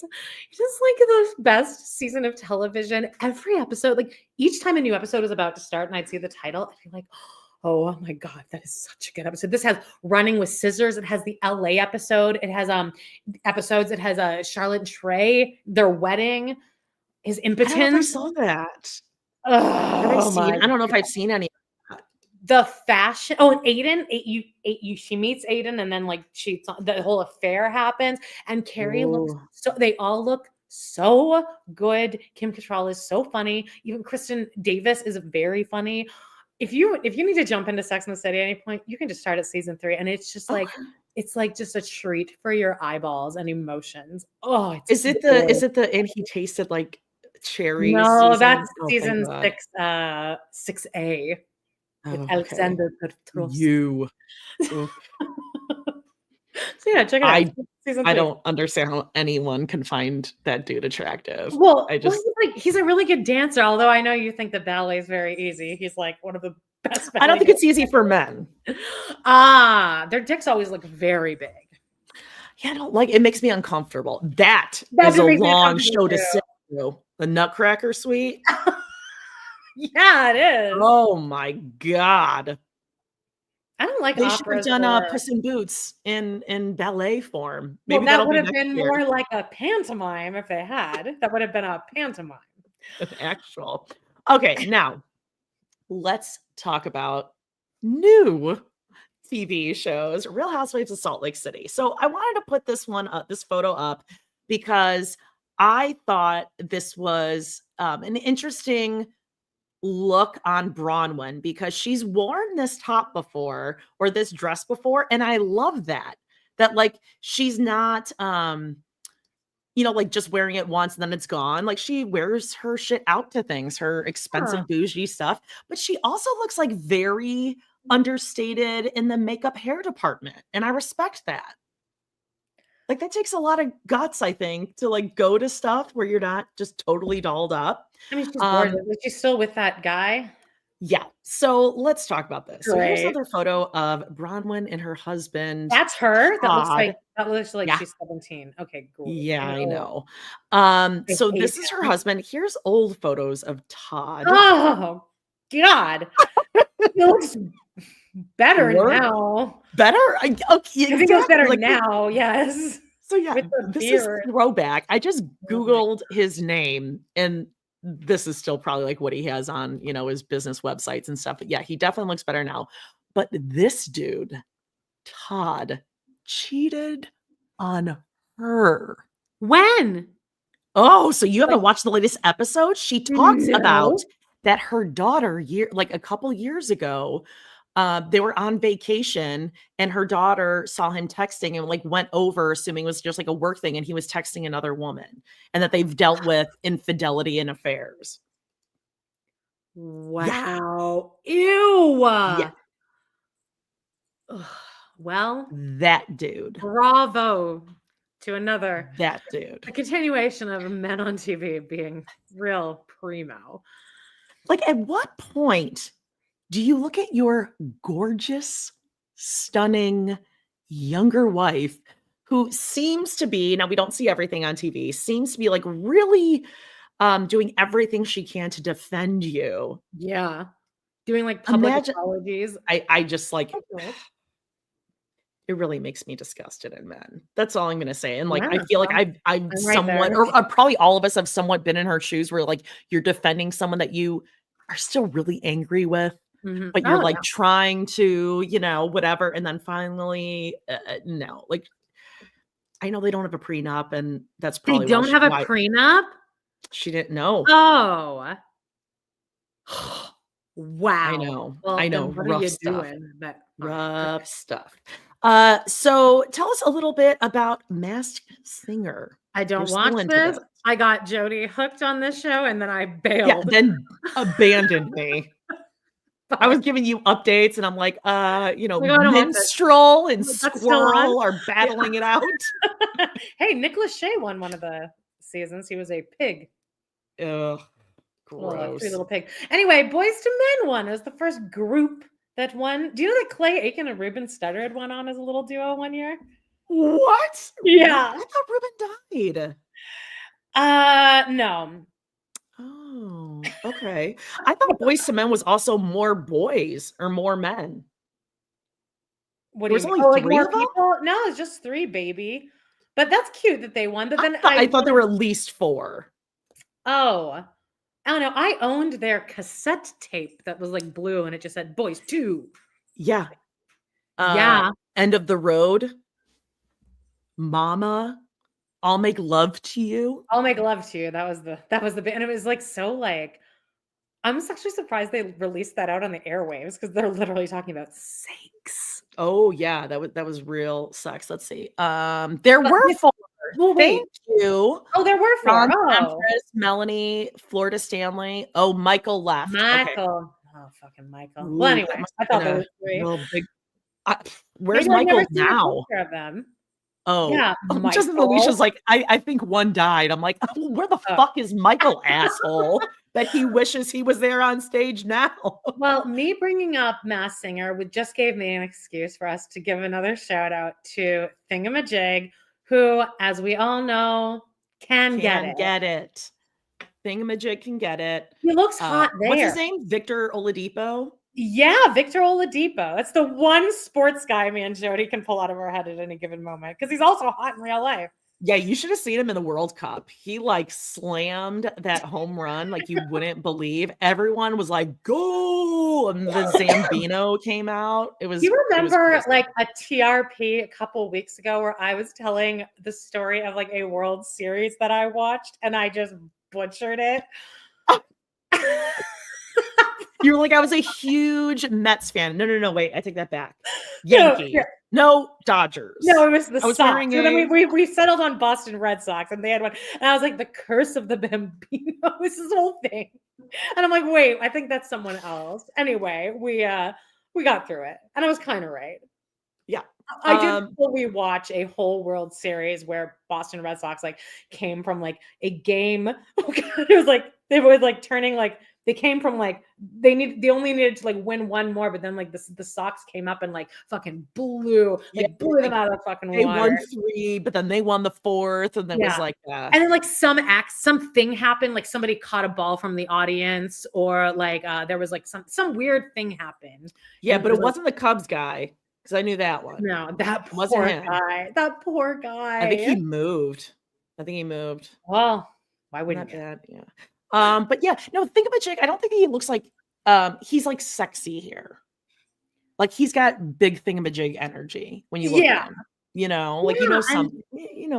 just like the best season of television. Every episode, like each time a new episode was about to start, and I'd see the title, I'd be like, oh my God, that is such a good episode. This has Running with Scissors. It has the LA episode. It has episodes. It has Charlotte and Trey, their wedding, his I don't know if I impotence. saw that. Oh, I don't know if I've seen any. the fashion. Oh, and Aiden, she meets Aiden, and then like the whole affair happens, and Carrie looks so. They all look so good. Kim Cattrall is so funny. Even Kristen Davis is very funny. If you need to jump into Sex and the City at any point, you can just start at season 3, and it's just like it's like just a treat for your eyeballs and emotions. Oh, is it the and he tasted like cherries? No, season? that's Oh, season thank God. 6A. With Oh, Alexander Petros. You. So yeah, check it out. Season 3. I don't understand how anyone can find that dude attractive. Well, he's a really good dancer. Although I know you think the ballet is very easy. He's like one of the best. I don't think it's easy for men. Their dicks always look very big. Yeah, I don't like it. Makes me uncomfortable. That is a long show to sit through. The Nutcracker Suite. Yeah, it is. Oh my God. I don't like they should have done Puss in Boots in ballet form. Maybe that would have been more like a pantomime if they had. That would have been a pantomime. An actual. Okay, now let's talk about new TV shows. Real Housewives of Salt Lake City. So I wanted to put this photo up because I thought this was an interesting look on Bronwyn because she's worn this top before or this dress before, and I love that like she's not like just wearing it once and then it's gone. Like she wears her shit out to things, her expensive bougie stuff, but she also looks like very understated in the makeup hair department, and I respect that. Like that takes a lot of guts, I think, to like go to stuff where you're not just totally dolled up. I mean, she's gorgeous. Is she still with that guy? Yeah. So let's talk about this. Great. So here's another photo of Bronwyn and her husband. That's her. Todd. That looks like she's 17. Okay, cool. Yeah, I know. So this is her husband. Here's old photos of Todd. Oh God. He looks better now. Better? I think it was better now, yes. So yeah, this is throwback. I just Googled his name, and this is still probably like what he has on, his business websites and stuff. But yeah, he definitely looks better now. But this dude, Todd, cheated on her. When? Oh, so you haven't watched the latest episode? She talks about that her daughter a couple years ago, they were on vacation and her daughter saw him texting and like went over, assuming it was just like a work thing, and he was texting another woman, and that they've dealt with infidelity and affairs. Wow. Yeah. Ew. Yeah. Well, that dude. Bravo to another. That dude. A continuation of men on TV being real primo. Like, at what point do you look at your gorgeous, stunning, younger wife who seems to be, now we don't see everything on TV, seems to be like really doing everything she can to defend you. Yeah. Doing like public apologies. I just like, it really makes me disgusted in men. That's all I'm gonna say. And like, Yeah, I feel like well, I'm I'm right somewhat, there. or probably all of us have somewhat been in her shoes where like you're defending someone that you are still really angry with, Mhm. but you're Oh, like yeah. trying to, whatever. And then finally, no, like I know they don't have a prenup, and that's They probably don't have a why prenup? she didn't know. Oh. I Wow. know, I Well, know, then what are rough you stuff. doing? But fine. Rough stuff. So tell us a little bit about Masked Singer. I You're don't still watch into this. this. I got Jody hooked on this show, and then I Yeah, bailed. then abandoned me. I was giving you updates and I'm like, Like, I don't want this. Minstrel and That's still on? Squirrel are Yeah. battling it out. Hey, Nicholas Shea won one of the seasons. He was a pig. Ugh, Little, three gross. little pig. Anyway, Boys to Men won. It was the first group that won. Do you know that Clay Aiken and Ruben Studdard had won on as a little duo one year? What? Yeah. I thought Ruben died. No. Oh, okay. I thought Boys to Men was also more boys or more men. What do you There's mean? only Oh, like 3 more of them? people? No, it's just three, baby. But that's cute that they won. But then I thought there were at least 4. oh, I don't know. I owned their cassette tape that was like blue and it just said Boys 2. Yeah. Yeah. End of the Road. Mama. I'll Make Love to You. I'll make love to you. That was the bit. And it was like so like I'm actually surprised they released that out on the airwaves because they're literally talking about sex. Oh yeah, that was real sex. Let's see. There But were this 4. well, wait. Thank you. Oh, there were 4. Ron Oh. Empress, Melanie, Florida Stanley. Oh, Michael left. Okay. Michael. Oh, fucking Michael. Well, Ooh, that anyway, must I have thought been there a were 3. real big. Where's Maybe I've never Michael seen a now? picture of them. Oh, Yeah, just as Michael. Alicia's like, I think one died. I'm like, oh, where the Oh. fuck is Michael, asshole? That he wishes he was there on stage now. Well, me bringing up Mass Singer would just gave me an excuse for us to give another shout out to Thingamajig, who, as we all know, can get it. Get it. Thingamajig can get it. He looks hot What's his there. name? Victor Oladipo? Yeah, Victor Oladipo. That's the one sports guy me and Jody can pull out of our head at any given moment because he's also hot in real life. Yeah, you should have seen him in the World Cup. He like slammed that home run like you wouldn't believe. Everyone was like, "Go!" And the Zambino came out. It was. You remember crazy. like a TRP a couple weeks ago where I was telling the story of like a World Series that I watched and I just butchered it? You were like, I was a huge Mets fan. No, wait, I take that back. Yankee. No, Dodgers. No, it was the I was Sox. wearing So then we settled on Boston Red Sox and they had one. And I was like, the curse of the Bambino is this whole thing. And I'm like, wait, I think that's someone else. Anyway, we got through it. And I was kind of right. Yeah. I did fully watch a whole World Series where Boston Red Sox like came from like a game. Oh God, it was like they were like turning like they came from like they only needed to like win one more, but then like the Sox came up and like fucking blew them out of the fucking they water. won 3, but then they won the 4th, and then was like and then like something happened, like somebody caught a ball from the audience, or like there was like some weird thing happened. Yeah, but it wasn't the Cubs guy. Because I knew that one. No, that poor wasn't guy. That poor guy. I think he moved. Well, why wouldn't you? Bad, yeah. But yeah, no, think about Jake. I don't think he looks like he's like sexy here. Like he's got big thingamajig energy when you look at him. Like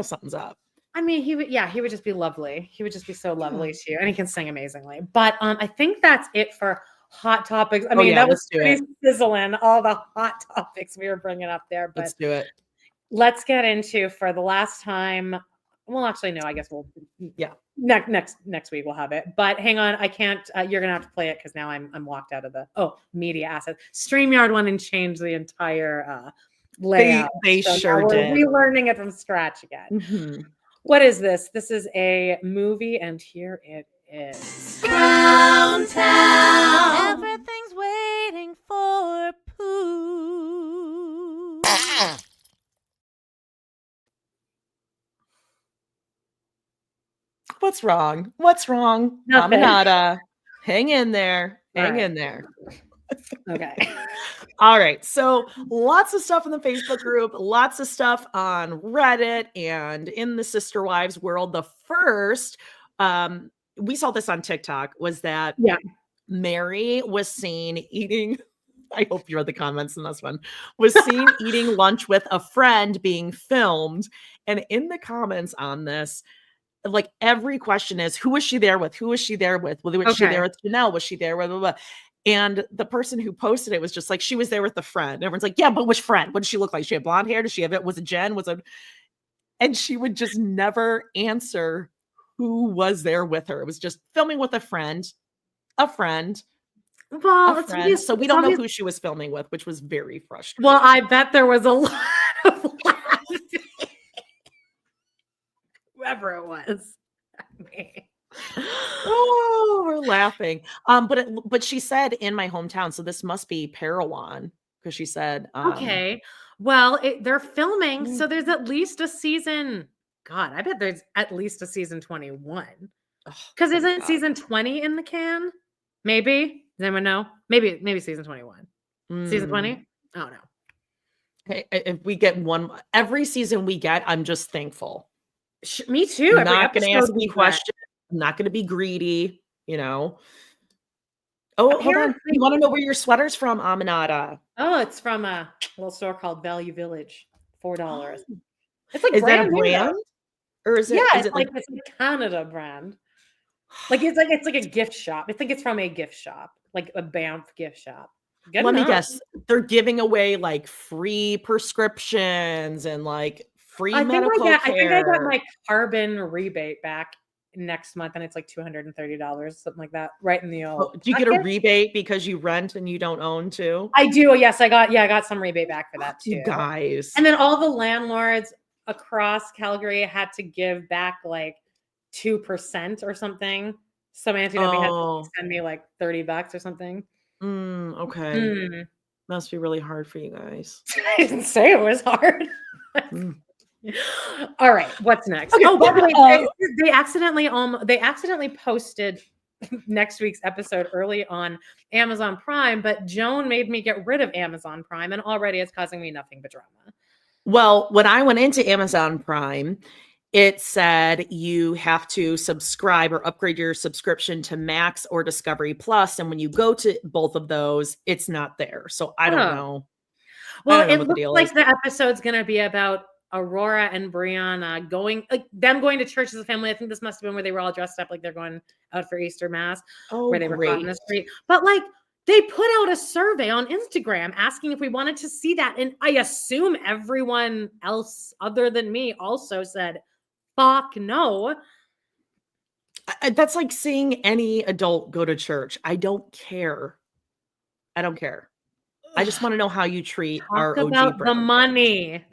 something's up. I mean, he would just be lovely. He would just be so lovely to you, and he can sing amazingly. But I think that's it for hot topics. I mean, that was pretty sizzling, all the hot topics we were bringing up there. But let's do it. Let's get into, for the last time. Well, actually, no. I guess we'll. Yeah. Next week we'll have it. But hang on, I can't. You're gonna have to play it because now I'm locked out of the media assets. StreamYard went and changed the entire layout. They so sure did. We're relearning it from scratch again. Mm-hmm. What is this? This is a movie, and here it is. Clown Town. Everything's waiting for Pooh. What's wrong? Nothing. Promenada. Hang in there. Hang in there. Okay. All right. So lots of stuff in the Facebook group, lots of stuff on Reddit and in the Sister Wives world. The first, we saw this on TikTok, was that Yeah. Mary was seen eating. I hope you read the comments in this one. Was seen eating lunch with a friend being filmed. And in the comments on this, like every question is, who was she there with? Who was she there with? Was she there with Janelle? Was she there with blah, blah, blah? And the person who posted it was just like, she was there with the friend. And everyone's like, yeah, but which friend? What did she look like? She had blonde hair? Did she have it? Was it Jen? And she would just never answer who was there with her. It was just filming with a friend. Well, So we don't know who she was filming with, which was very frustrating. Well, I bet there was a lot of laughing. Whoever it was. Oh, we're laughing. But she said in my hometown, so this must be Parowan, because she said, okay. Well, they're filming, so there's at least a season. God, I bet there's at least a season 21. Because isn't season 20 in the can? Maybe. Does anyone know? Maybe season 21. Season 20? I don't know. Okay, if we get one every season we get, I'm just thankful. Me too. I'm not going to ask any questions. I'm not going to be greedy, you know. Oh, hold on. You want to know where your sweater's from, Aminata? Oh, it's from a little store called Value Village. $4. It's like is that a brand? Or is it? Yeah, is it's like it's a Canada brand. Like it's like a gift shop. I think it's from a gift shop, like a Banff gift shop. Let me guess. They're giving away like free prescriptions and like free medical care. I think I got my carbon rebate back next month, and it's like $230, something like that, right in the old. Do you get a rebate because you rent and you don't own too? I do. Yes, I got some rebate back for that too. You guys. And then all the landlords across Calgary had to give back like 2% or something. So Anthony had to send me like $30 or something. Okay. Must be really hard for you guys. I didn't say it was hard. All right, what's next? Okay. Oh, by the way, they accidentally posted next week's episode early on Amazon Prime, but Joan made me get rid of Amazon Prime, and already it's causing me nothing but drama. Well, when I went into Amazon Prime, it said you have to subscribe or upgrade your subscription to Max or Discovery Plus. And when you go to both of those, it's not there. So I don't know. Well, it looks like the episode's going to be about Aurora and Brianna going to church as a family. I think this must have been where they were all dressed up like they're going out for Easter Mass, where they were caught in the street. But like, they put out a survey on Instagram asking if we wanted to see that. And I assume everyone else other than me also said, fuck no. That's like seeing any adult go to church. I don't care. I I just want to know how you treat our OG about brand. The money.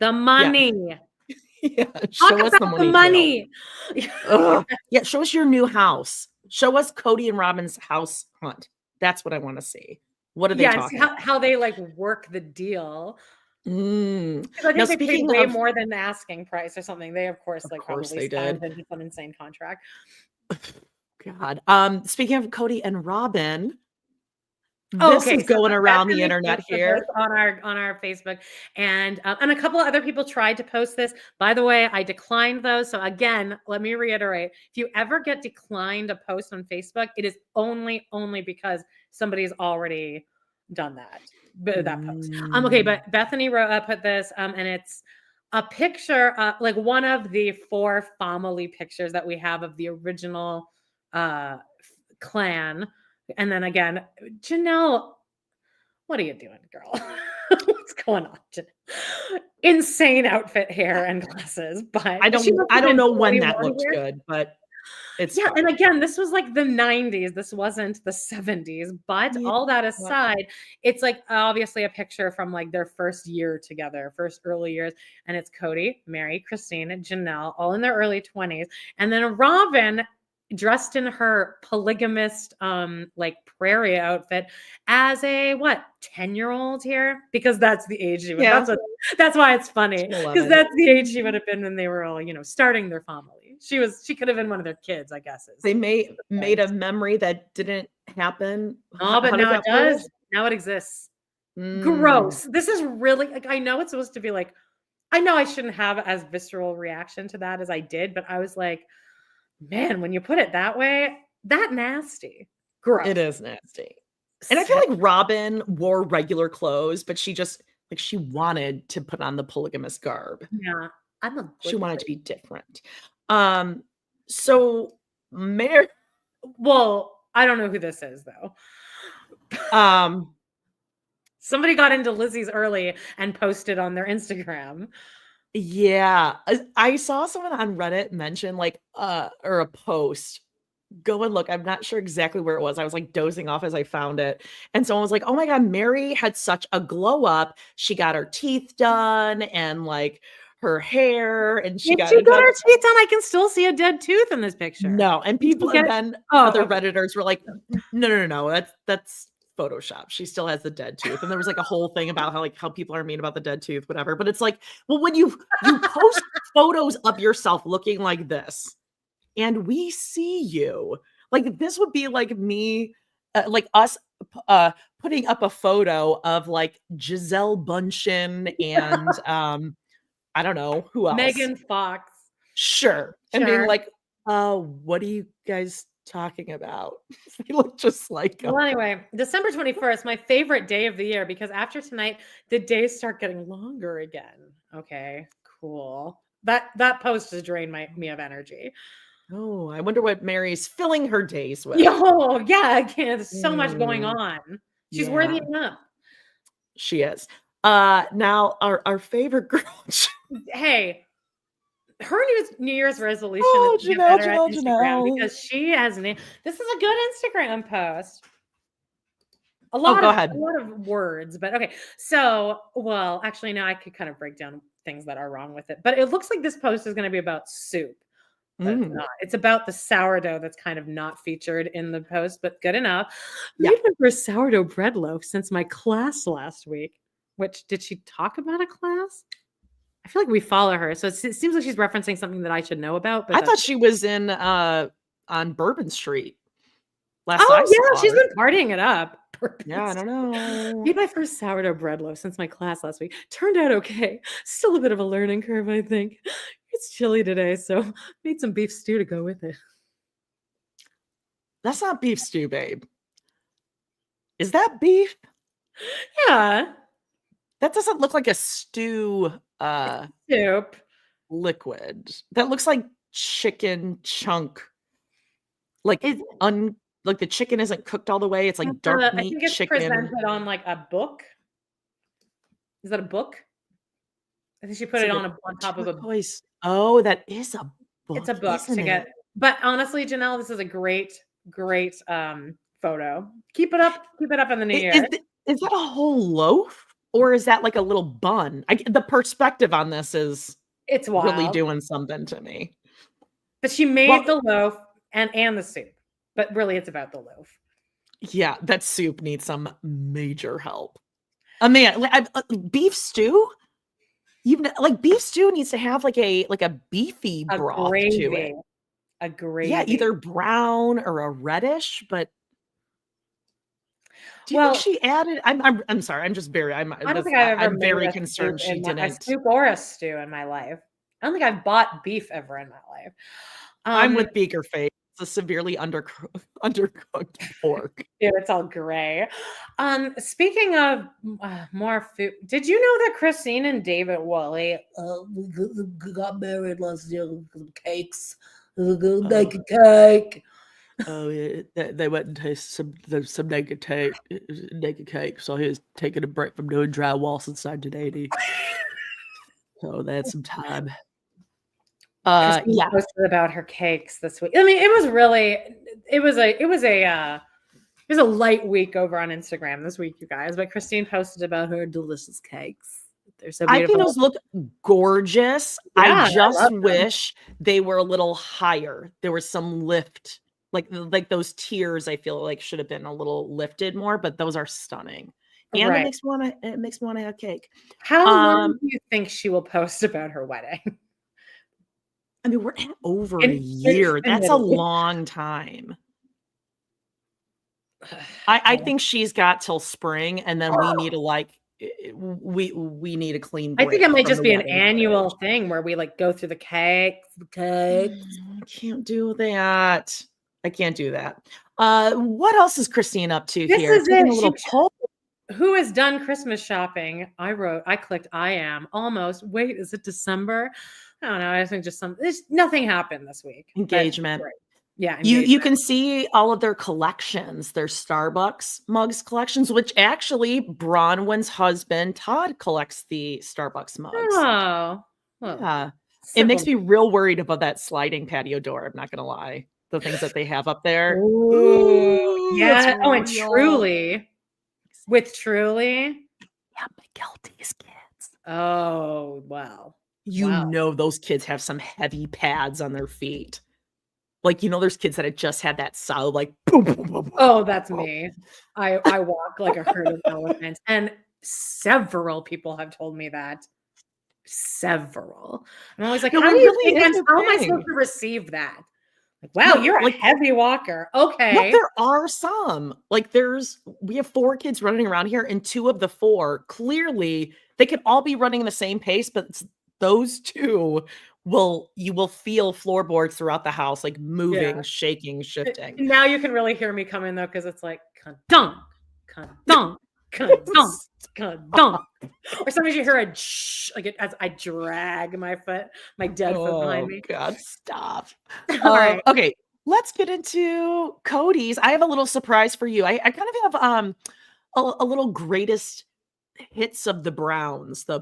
Yeah, show us the money. Yeah, show us your new house. Show us Cody and Robin's house hunt. That's what I want to see. What are they talking about? How they like work the deal. I think they paid way more than the asking price or something. They, of course, probably signed into some insane contract. God. Speaking of Cody and Robin, this is going around the internet here on our Facebook, and a couple of other people tried to post this. By the way, I declined those. So again, let me reiterate: if you ever get declined a post on Facebook, it is only because somebody's already done that post. Okay, but Bethany put this, and it's a picture, like one of the 4 family pictures that we have of the original clan. And then again, Janelle, what are you doing, girl? What's going on, Janelle? Insane outfit, hair, and glasses. But I don't know when that looks good, but it's fun. And again, this was like the 90s. This wasn't the 70s. But all that aside, it's like obviously a picture from like their first year together, first early years. And it's Cody, Mary, Christine, and Janelle, all in their early 20s. And then Robin, dressed in her polygamist like prairie outfit as a 10-year-old here, because that's the age she was. That's why it's funny, because that's the age she would have been when they were all starting their family. She could have been one of their kids, I guess. They made a memory that didn't happen. But now it does. Now it exists. Mm. Gross. This is really like, I know it's supposed to be like, I know I shouldn't have as visceral reaction to that as I did, but I was like, man, when you put it that way, that nasty. Gross. It is nasty. And I feel like Robin wore regular clothes, but she just like she wanted to put on the polygamous garb. Yeah. She wanted to be different. So Mary, well, I don't know who this is though. Somebody got into Lizzie's early and posted on their Instagram. Yeah, I saw someone on Reddit mention like or a post. Go and look. I'm not sure exactly where it was. I was like dozing off as I found it. And someone was like, "Oh my God, Mary had such a glow up. She got her teeth done and like her hair and she got her teeth done. I can still see a dead tooth in this picture." No, and people and then other Redditors were like, no, that's Photoshop. She still has the dead tooth. And there was like a whole thing about how people are mean about the dead tooth, whatever. But it's like, well, when you post photos of yourself looking like this, and we see you, like this would be like me, like us putting up a photo of like Giselle Bundchen and I don't know who else. Megan Fox. Sure. And being like, what are you guys talking about? We look just like well, anyway, December 21st, my favorite day of the year, because after tonight, the days start getting longer again. Okay, cool. That post has drained me of energy. Oh, I wonder what Mary's filling her days with. Oh, yeah, again, there's so much going on. She's worthy enough. She is. Now our favorite girl. Hey, her New Year's resolution is to get Janelle, better at Instagram because she has this is a good Instagram post. A lot of words, but okay. So, well, actually, now I could kind of break down things that are wrong with it. But it looks like this post is going to be about soup. But it's not. It's about the sourdough that's kind of not featured in the post, but good enough. Made my first sourdough bread loaf since my class last week. Which, did she talk about a class? I feel like we follow her, so it seems like she's referencing something that I should know about. But I thought she was in on Bourbon Street. She's been partying it up. Yeah, I don't know. Made my first sourdough bread loaf since my class last week. Turned out okay. Still a bit of a learning curve, I think. It's chilly today, so made some beef stew to go with it. That's not beef stew, babe. Is that beef? Yeah. That doesn't look like a stew soup liquid. That looks like chicken chunk. Like like the chicken isn't cooked all the way. It's like dark meat. I think it's chicken. Presented on like a book. Is that a book? I think she put it on top of a book. Oh, that is a book. It's a book to get. But honestly, Janelle, this is a great photo. Keep it up in the new year. Is that a whole loaf? Or is that like a little bun? The perspective on this is it's wild. Really doing something to me. But she made the loaf and the soup. But really, it's about the loaf. Yeah, that soup needs some major help. Beef stew? Beef stew needs to have like a beefy broth to it. A gravy. Yeah, either brown or a reddish, but do you think she added? I'm sorry. I'm just very. I'm very concerned she didn't a soup or a stew in my life. I don't think I've bought beef ever in my life. I'm with Beaker Face. It's a severely undercooked pork. Yeah, it's all gray. Speaking of more food, did you know that Christine and David Woolley got married last year because of cakes? Naked cake. Oh yeah, they went and tasted some naked cake. So he was taking a break from doing drywall since 1980. So they had some time. Posted about her cakes this week. I mean, it was a light week over on Instagram this week, you guys. But Christine posted about her delicious cakes. They're so beautiful. I think those look gorgeous. Yeah, I just wish they were a little higher. There was some lift. Like those tiers, I feel like should have been a little lifted more, but those are stunning. And it makes me want to have cake. How long do you think she will post about her wedding? I mean, we're at over a year. That's a long time. I think she's got till spring, and then we need to we need a clean I break think it might from just the be an wedding annual footage. thing where we like go through the cakes. I can't do that. I can't do that. What else is Christine up to This here? is Taking it. a little poll. Who has done Christmas shopping? I clicked I am almost. Wait, is it December? I don't know. I think just nothing happened this week. But Engagement. great. Yeah, You engagement. can see all of their collections, their Starbucks mugs collections, which actually Bronwyn's husband Todd collects the Starbucks mugs. Oh, well, Yeah. It simple. makes me real worried about that sliding patio door. I'm not gonna lie. The things that they have up there. Ooh, That's yeah. Oh, and real. Truly. With Truly. Yeah, McGilty's kids. Oh, wow. You Wow. know those kids have some heavy pads on their feet. Like, there's kids that had just had that solid, like, boom, boom, boom, boom, Oh, that's boom. me. I walk like a herd of elephants. And several people have told me that. Several. I'm always like, No, how it do you really think is a how am I thing. supposed to receive that? Like, wow, No, you're a like, heavy walker. no, Okay. there are some. Like, we have 4 kids running around here, and 2 of the 4, clearly, they could all be running the same pace, but those 2 you will feel floorboards throughout the house, like, moving, Yeah. shaking, shifting. Now you can really hear me coming though, because it's like ka-dunk, ka-dunk, ka-dunk, ka-dunk. Or sometimes you hear a shh, like as I drag my dead foot behind me. Oh, God, stop. All right. Okay, let's get into Cody's. I have a little surprise for you. I kind of have a little greatest hits of the Browns, the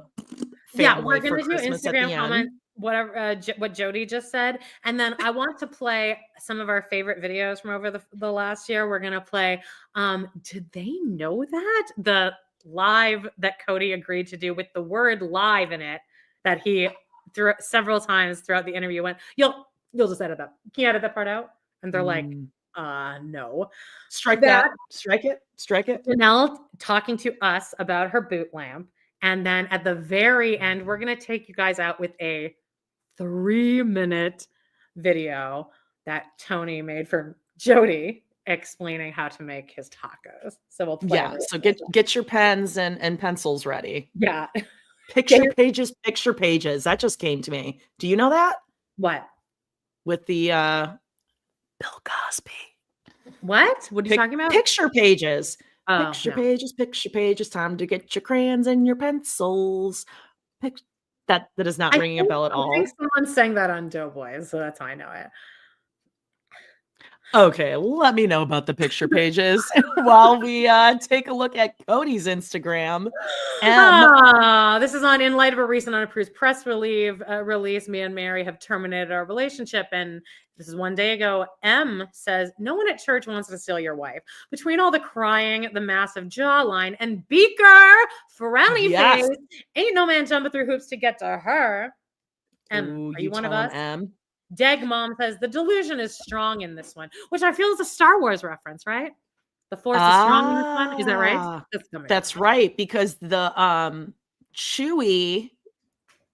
Yeah, family we're for gonna do Christmas at the Instagram end. comment, whatever what Jody just said, and then I want to play some of our favorite videos from over the last year. We're gonna play. Did they know that the live that Cody agreed to do with the word "live" in it that he threw several times throughout the interview went, you'll just edit that. Can you edit that part out? And they're like, no. Strike that. Strike it. Strike it. Janelle talking to us about her boot lamp. And then at the very end, we're going to take you guys out with a 3-minute video that Tony made for Jody explaining how to make his tacos. So we'll play. Yeah. So get your pens and pencils ready. Yeah. Picture pages. That just came to me. Do you know that? What? With the Bill Cosby. What? What are you talking about? Picture pages. Oh, Picture pages. Time to get your crayons and your pencils. That is not ringing a bell at all. I think someone sang that on Doughboys, so that's how I know it. Okay, let me know about the picture pages while we take a look at Cody's Instagram. This is in light of a recent unapproved press release. Me and Mary have terminated our relationship, and this is 1 day ago. M says, no one at church wants to steal your wife. Between all the crying, the massive jawline, and Beaker frowny face, ain't no man jumping through hoops to get to her. M, are you one of us? M? Deg Mom says, the delusion is strong in this one, which I feel is a Star Wars reference, right? The Force is strong in this one. Is that right? That's right, because the Chewie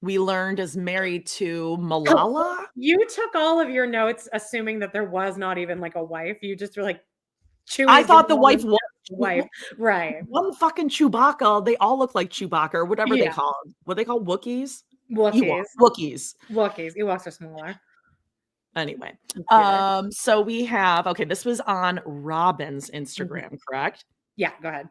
we learned is married to Malala. You took all of your notes assuming that there was not even like a wife. You just were like, Chewie. I thought the wife was wife, right? One fucking Chewbacca. They all look like Chewbacca or whatever they call them. What they call Wookiees? Wookiees. Ewoks are smaller. Anyway, so we have, this was on Robin's Instagram, correct? Yeah, go ahead.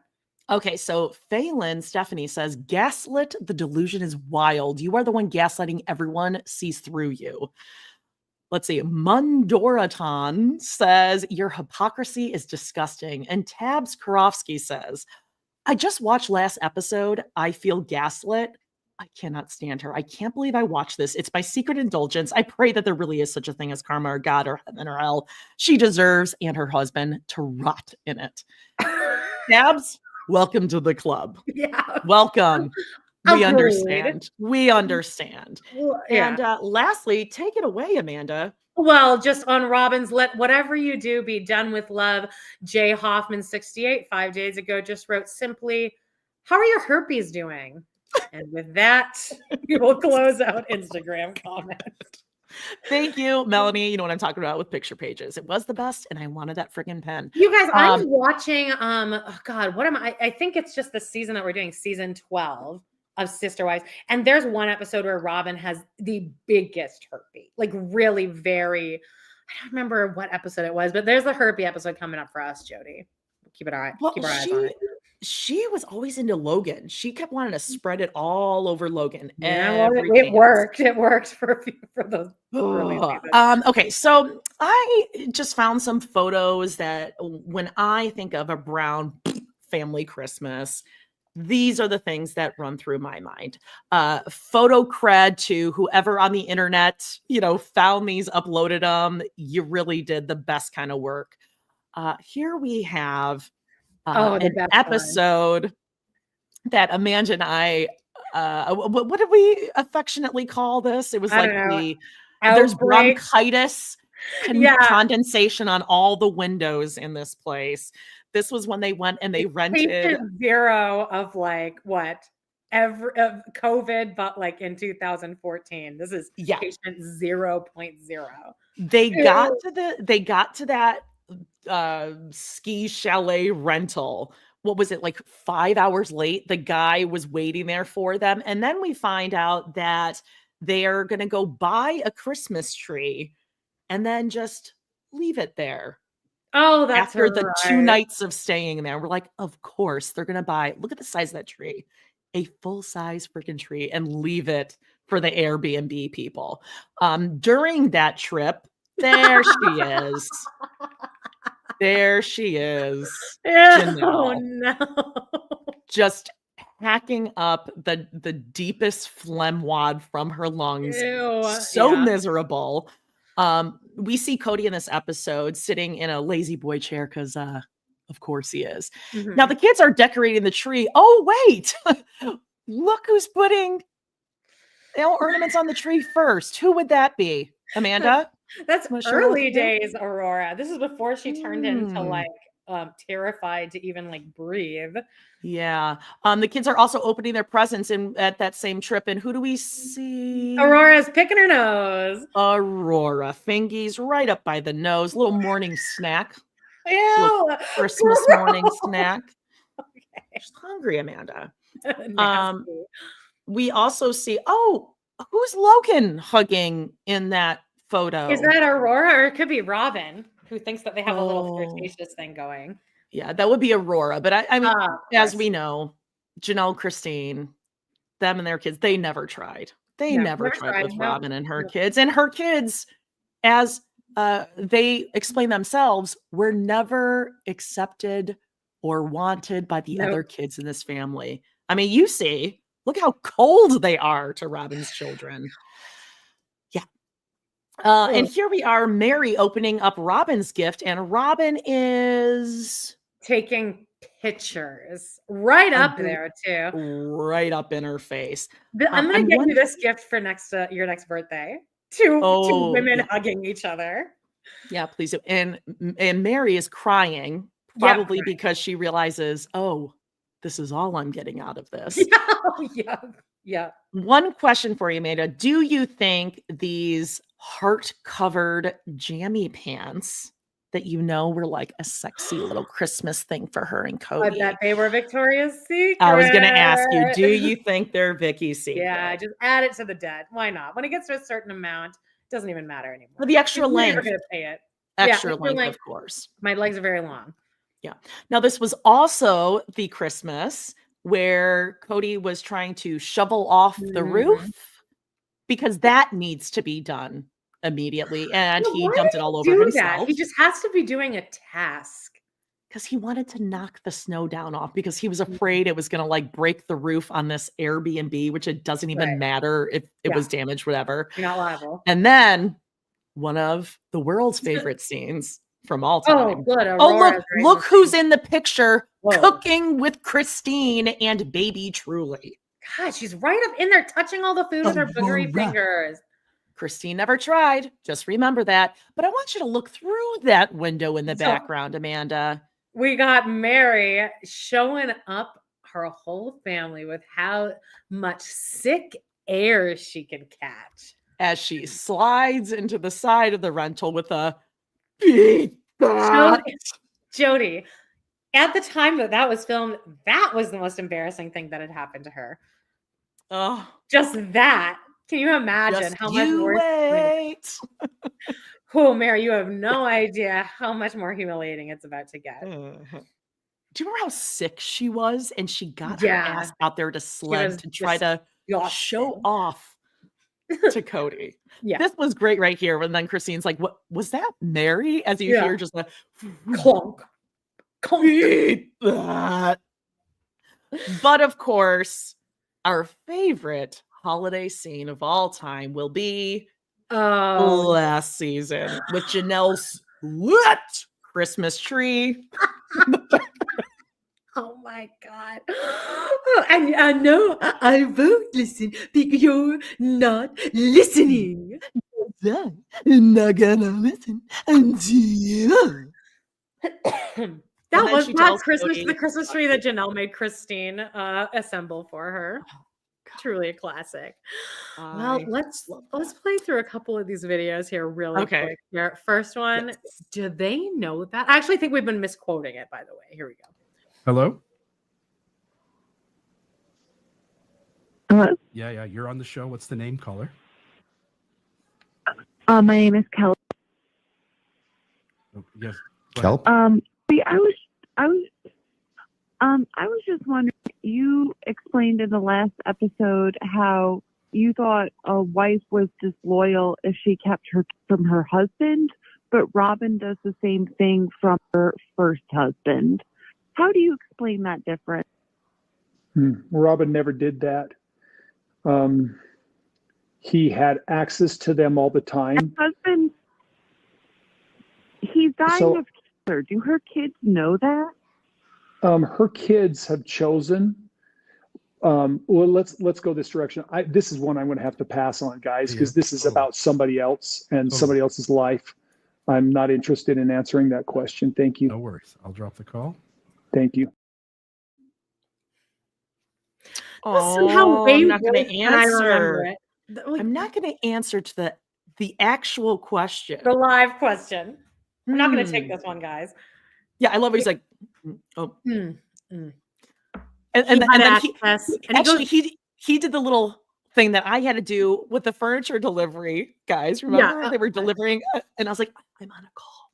Okay, so Stephanie says, gaslit, the delusion is wild. You are the one gaslighting everyone sees through you. Let's see. Mundoraton says, your hypocrisy is disgusting. And Tabs Karofsky says, I just watched last episode. I feel gaslit. I cannot stand her. I can't believe I watched this. It's my secret indulgence. I pray that there really is such a thing as karma or God or heaven or hell. She deserves and her husband to rot in it. Tabs, welcome to the club. Yeah. Welcome. We understand. We understand. Yeah. And lastly, take it away, Amanda. Well, just on Robin's, let whatever you do be done with love. Jay Hoffman 68 5 days ago just wrote simply, how are your herpes doing? And with that, we will close out Instagram comments. Thank you, Melanie. You know what I'm talking about with picture pages. It was the best, and I wanted that freaking pen. You guys, I'm watching, oh God, what am I think it's just the season that we're doing, season 12 of Sister Wives. And there's one episode where Robin has the biggest herpy, like really very, I don't remember what episode it was, but there's a herpy episode coming up for us, Jody. Keep our eyes on it. She was always into Logan. She kept wanting to spread it all over Logan. Yeah, well, it worked. It worked for those early seasons. Okay, so I just found some photos that when I think of a Brown family Christmas, these are the things that run through my mind. Photo cred to whoever on the internet, found these, uploaded them. You really did the best kind of work. Here we have an episode that Amanda and I, what did we affectionately call this? It was there's bronchitis, condensation on all the windows in this place. This was when they went and they rented patient zero of COVID, but like in 2014. This is patient 0.0. They got to that ski chalet rental. What was it, like 5 hours late? The guy was waiting there for them. And then we find out that they're going to go buy a Christmas tree and then just leave it there. Oh, that's after the 2 nights of staying there. We're like, of course they're going to buy, look at the size of that tree, a full size freaking tree, and leave it for the Airbnb people. During that trip, there she is. There she is. Oh no. Just hacking up the deepest phlegm wad from her lungs. So miserable. We see Cody in this episode sitting in a lazy boy chair because of course he is. Mm-hmm. Now the kids are decorating the tree. Oh, wait. Look who's putting ornaments on the tree first. Who would that be? Amanda? That's early days, Aurora. This is before she turned into terrified to even breathe. Yeah. The kids are also opening their presents at that same trip. And who do we see? Aurora's picking her nose. Aurora. Fingies right up by the nose. Little morning snack. Ew. Christmas morning snack. Okay. She's hungry, Amanda. We also see, who's Logan hugging in that photo? Is that Aurora, or it could be Robin, who thinks that they have a little flirtatious thing going? Yeah, that would be Aurora. But I mean, as we know, Janelle, Christine, them and their kids, they never tried. They never tried with Robin and her kids. And her kids, as they explain themselves, were never accepted or wanted by the other kids in this family. I mean, you see, look how cold they are to Robin's children. Yeah. And here we are, Mary opening up Robin's gift, and Robin is taking pictures right up there too. Right up in her face. I'm going to get you this gift for your next birthday. Two women hugging each other. Yeah, please do. And Mary is crying, probably because she realizes, this is all I'm getting out of this. Yeah. One question for you, Amanda. Do you think these heart-covered jammy pants that were like a sexy little Christmas thing for her and Cody? I bet they were Victoria's Secret. I was going to ask you, do you think they're Vicky's Secret? Yeah, just add it to the debt. Why not? When it gets to a certain amount, it doesn't even matter anymore. For the extra length. You're going to pay it. Extra length, of course. My legs are very long. Yeah. Now, this was also the Christmas where Cody was trying to shovel off the roof because that needs to be done immediately. And he dumped it all over himself. He just has to be doing a task. Because he wanted to knock the snow down off because he was afraid it was going to break the roof on this Airbnb, which it doesn't even matter if it was damaged, whatever. You're not liable. And then one of the world's favorite scenes from all time. Oh, good. Look who's in the picture cooking with Christine and baby Truly. God, she's right up in there touching all the food with her boogery fingers. Christine never tried. Just remember that. But I want you to look through that window in the background, Amanda. We got Mary showing up her whole family with how much sick air she can catch. as she slides into the side of the rental with a beat that. Jody, at the time that was filmed, that was the most embarrassing thing that had happened to her. Oh, just that. Can you imagine how much worse? Wait. Oh, Mary, you have no idea how much more humiliating it's about to get. Do you remember how sick she was? And she got her ass out there to sled to try to show off to Cody. Yeah. This was great right here. And then Christine's like, what was that, Mary? As you hear just a clunk. That. But of course, our favorite holiday scene of all time will be last season with Janelle's lit Christmas tree. Oh my God. And I know I won't listen because you're not listening. I'm not gonna listen until you. That's the Christmas tree that Janelle made Christine assemble for her. Truly a classic. Well, let's play through a couple of these videos here really quick. Here. First one, do they know that? I actually think we've been misquoting it, by the way. Here we go. Hello? Hello? Yeah, you're on the show. What's the name, caller? My name is Kelly. Oh, yes. Kelp? I was just wondering, you explained in the last episode how you thought a wife was disloyal if she kept her from her husband, but Robin does the same thing from her first husband. How do you explain that difference? Robin never did that. He had access to them all the time. Husband, he's dying of cancer. Do her kids know that? Her kids have chosen. Well, let's go this direction. This is one I'm going to have to pass on, guys, because this is about somebody else and somebody else's life. I'm not interested in answering that question. Thank you. No worries. I'll drop the call. Thank you. Oh, I'm not going to answer. I'm not going to answer to the actual question. The live question. I'm not going to take this one, guys. Yeah, I love it. He's like, oh. And then he did the little thing that I had to do with the furniture delivery guys. Remember they were delivering, and I was like, I'm on a call.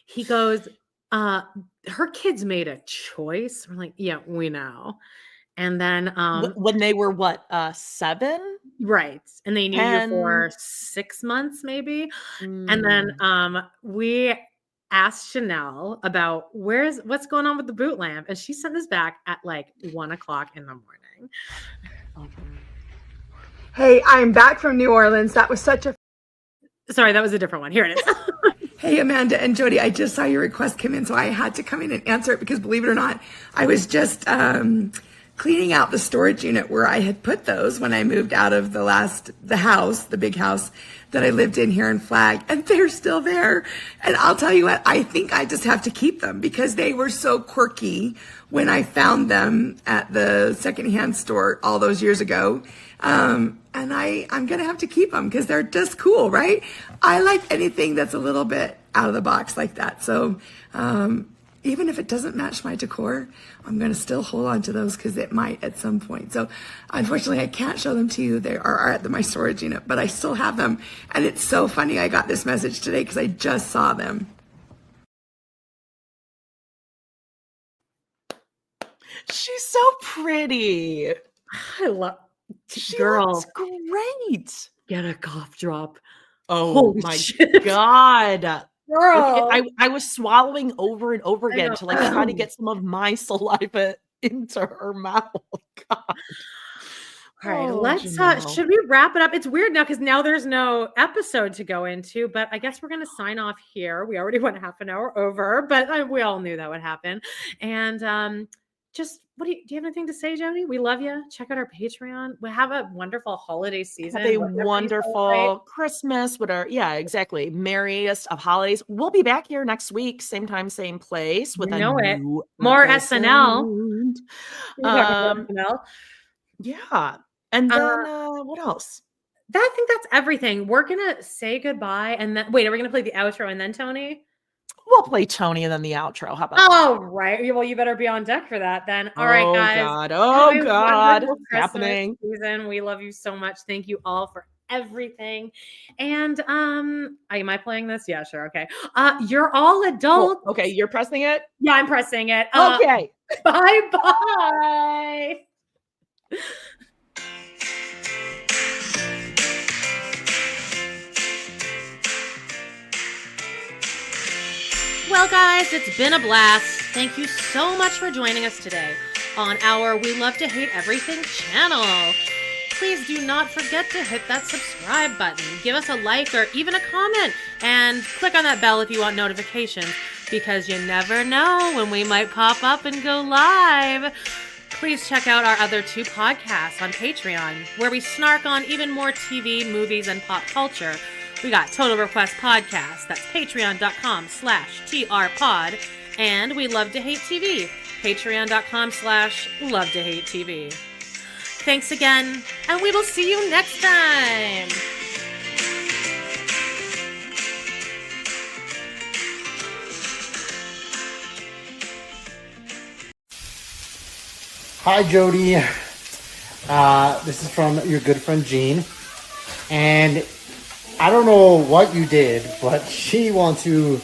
He goes, her kids made a choice. We're like, yeah, we know. And then when they were 7, right? And they knew you for 6 months, maybe. And then we asked Chanel about what's going on with the boot lamp, and she sent us back at like 1 o'clock in the morning. Hey, I'm back from New Orleans. That was such a sorry, that was a different one. Here it is. Hey, Amanda and Jody, I just saw your request come in, so I had to come in and answer it because, believe it or not, I was just cleaning out the storage unit where I had put those when I moved out of the big house that I lived in here in Flag, and they're still there. And I'll tell you what, I think I just have to keep them because they were so quirky when I found them at the secondhand store all those years ago. And I'm going to have to keep them because they're just cool, right? I like anything that's a little bit out of the box like that. So, even if it doesn't match my decor, I'm going to still hold on to those because it might at some point. So unfortunately, I can't show them to you. They are at my storage unit, but I still have them. And it's so funny. I got this message today because I just saw them. She's so pretty. I love she girl. Looks great. Get a cough drop. Oh holy my shit. God. Girl. I was swallowing over and over again to like try to get some of my saliva into her mouth. God. All right, let's should we wrap it up? It's weird now because now there's no episode to go into, but I guess we're gonna sign off here. We already went half an hour over, but we all knew that would happen. And just do you have anything to say, Jody? We love you. Check out our Patreon. We have a wonderful holiday season. Have a wonderful Christmas. Exactly. Merriest of holidays. We'll be back here next week, same time, same place with more SNL. Yeah. And then what else? I think that's everything. We're gonna say goodbye and then wait, are we gonna play the outro and then Tony? We'll play Tony and then the outro. How about that? Oh, right. Well, you better be on deck for that then. All right, guys. God. Have Oh a God. wonderful Christmas Happening. season. We love you so much. Thank you all for everything. And am I playing this? Yeah, sure. Okay. You're all adults. Cool. Okay, you're pressing it? Yeah, I'm pressing it. Okay. Bye-bye. Well, guys, it's been a blast. Thank you so much for joining us today on our We Love to Hate Everything channel. Please do not forget to hit that subscribe button. Give us a like or even a comment, and click on that bell if you want notifications, because you never know when we might pop up and go live. Please check out our other 2 podcasts on Patreon, where we snark on even more TV, movies, and pop culture. We got Total Request Podcast, that's patreon.com/trpod, and We Love to Hate TV, patreon.com/Love to Hate TV. Thanks again, and we will see you next time. Hi, Jody. This is from your good friend Jean, and I don't know what you did, but she wants you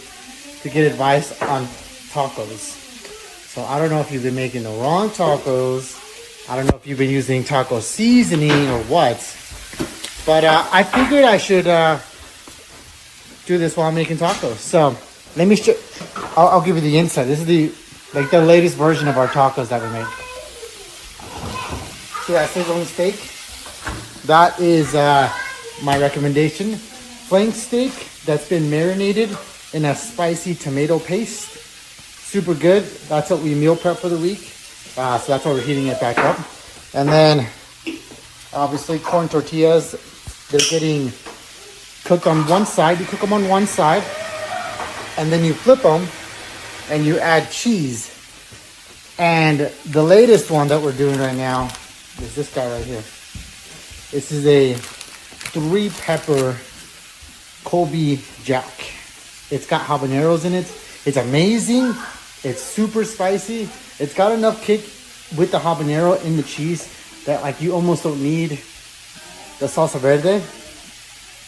to get advice on tacos. So I don't know if you've been making the wrong tacos. I don't know if you've been using taco seasoning or what. But I figured I should do this while I'm making tacos. So let me show. I'll give you the inside. This is the latest version of our tacos that we made. See that sizzling steak? That is my recommendation. Flank steak that's been marinated in a spicy tomato paste. Super good. That's what we meal prep for the week. So that's why we're heating it back up. And then obviously corn tortillas. They're getting cooked on one side. You cook them on one side, and then you flip them and you add cheese. And the latest one that we're doing right now is this guy right here. This is a 3-pepper Kobe Jack. It's got habaneros in it. It's amazing. It's super spicy. It's got enough kick with the habanero in the cheese that like you almost don't need the salsa verde,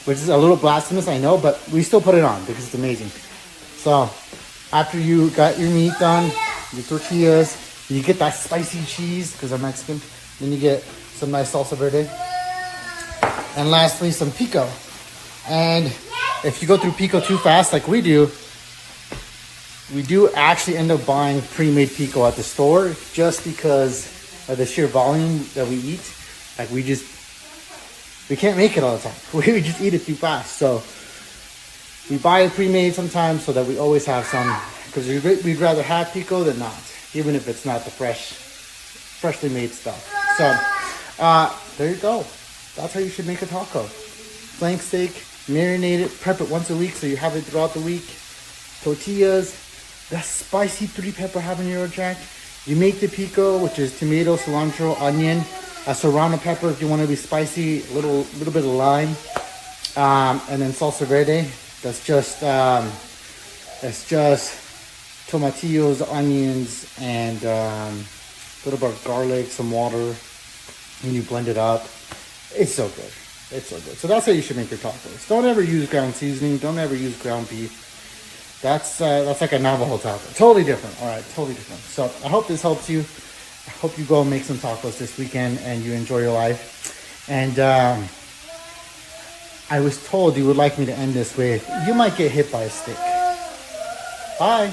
which is a little blasphemous, I know, but we still put it on because it's amazing. So after you got your meat done, your tortillas, you get that spicy cheese because I'm Mexican. Then you get some nice salsa verde. And lastly, some pico. And if you go through pico too fast like we do actually end up buying pre-made pico at the store just because of the sheer volume that we eat. Like we can't make it all the time. We just eat it too fast. So we buy it pre-made sometimes so that we always have some, because we'd rather have pico than not, even if it's not the freshly made stuff. So there you go. That's how you should make a taco. Flank steak, marinate it, prep it once a week so you have it throughout the week. Tortillas, that spicy 3-pepper habanero jack. You make the pico, which is tomato, cilantro, onion, a serrano pepper if you want to be spicy, a little bit of lime, and then salsa verde. That's just tomatillos, onions, and a little bit of garlic, some water, and you blend it up. It's so good. It's so good. So that's how you should make your tacos. Don't ever use ground seasoning. Don't ever use ground beef. That's like a Navajo taco. Totally different. All right, totally different. So I hope this helps you. I hope you go and make some tacos this weekend and you enjoy your life. And I was told you would like me to end this with, you might get hit by a stick. Bye.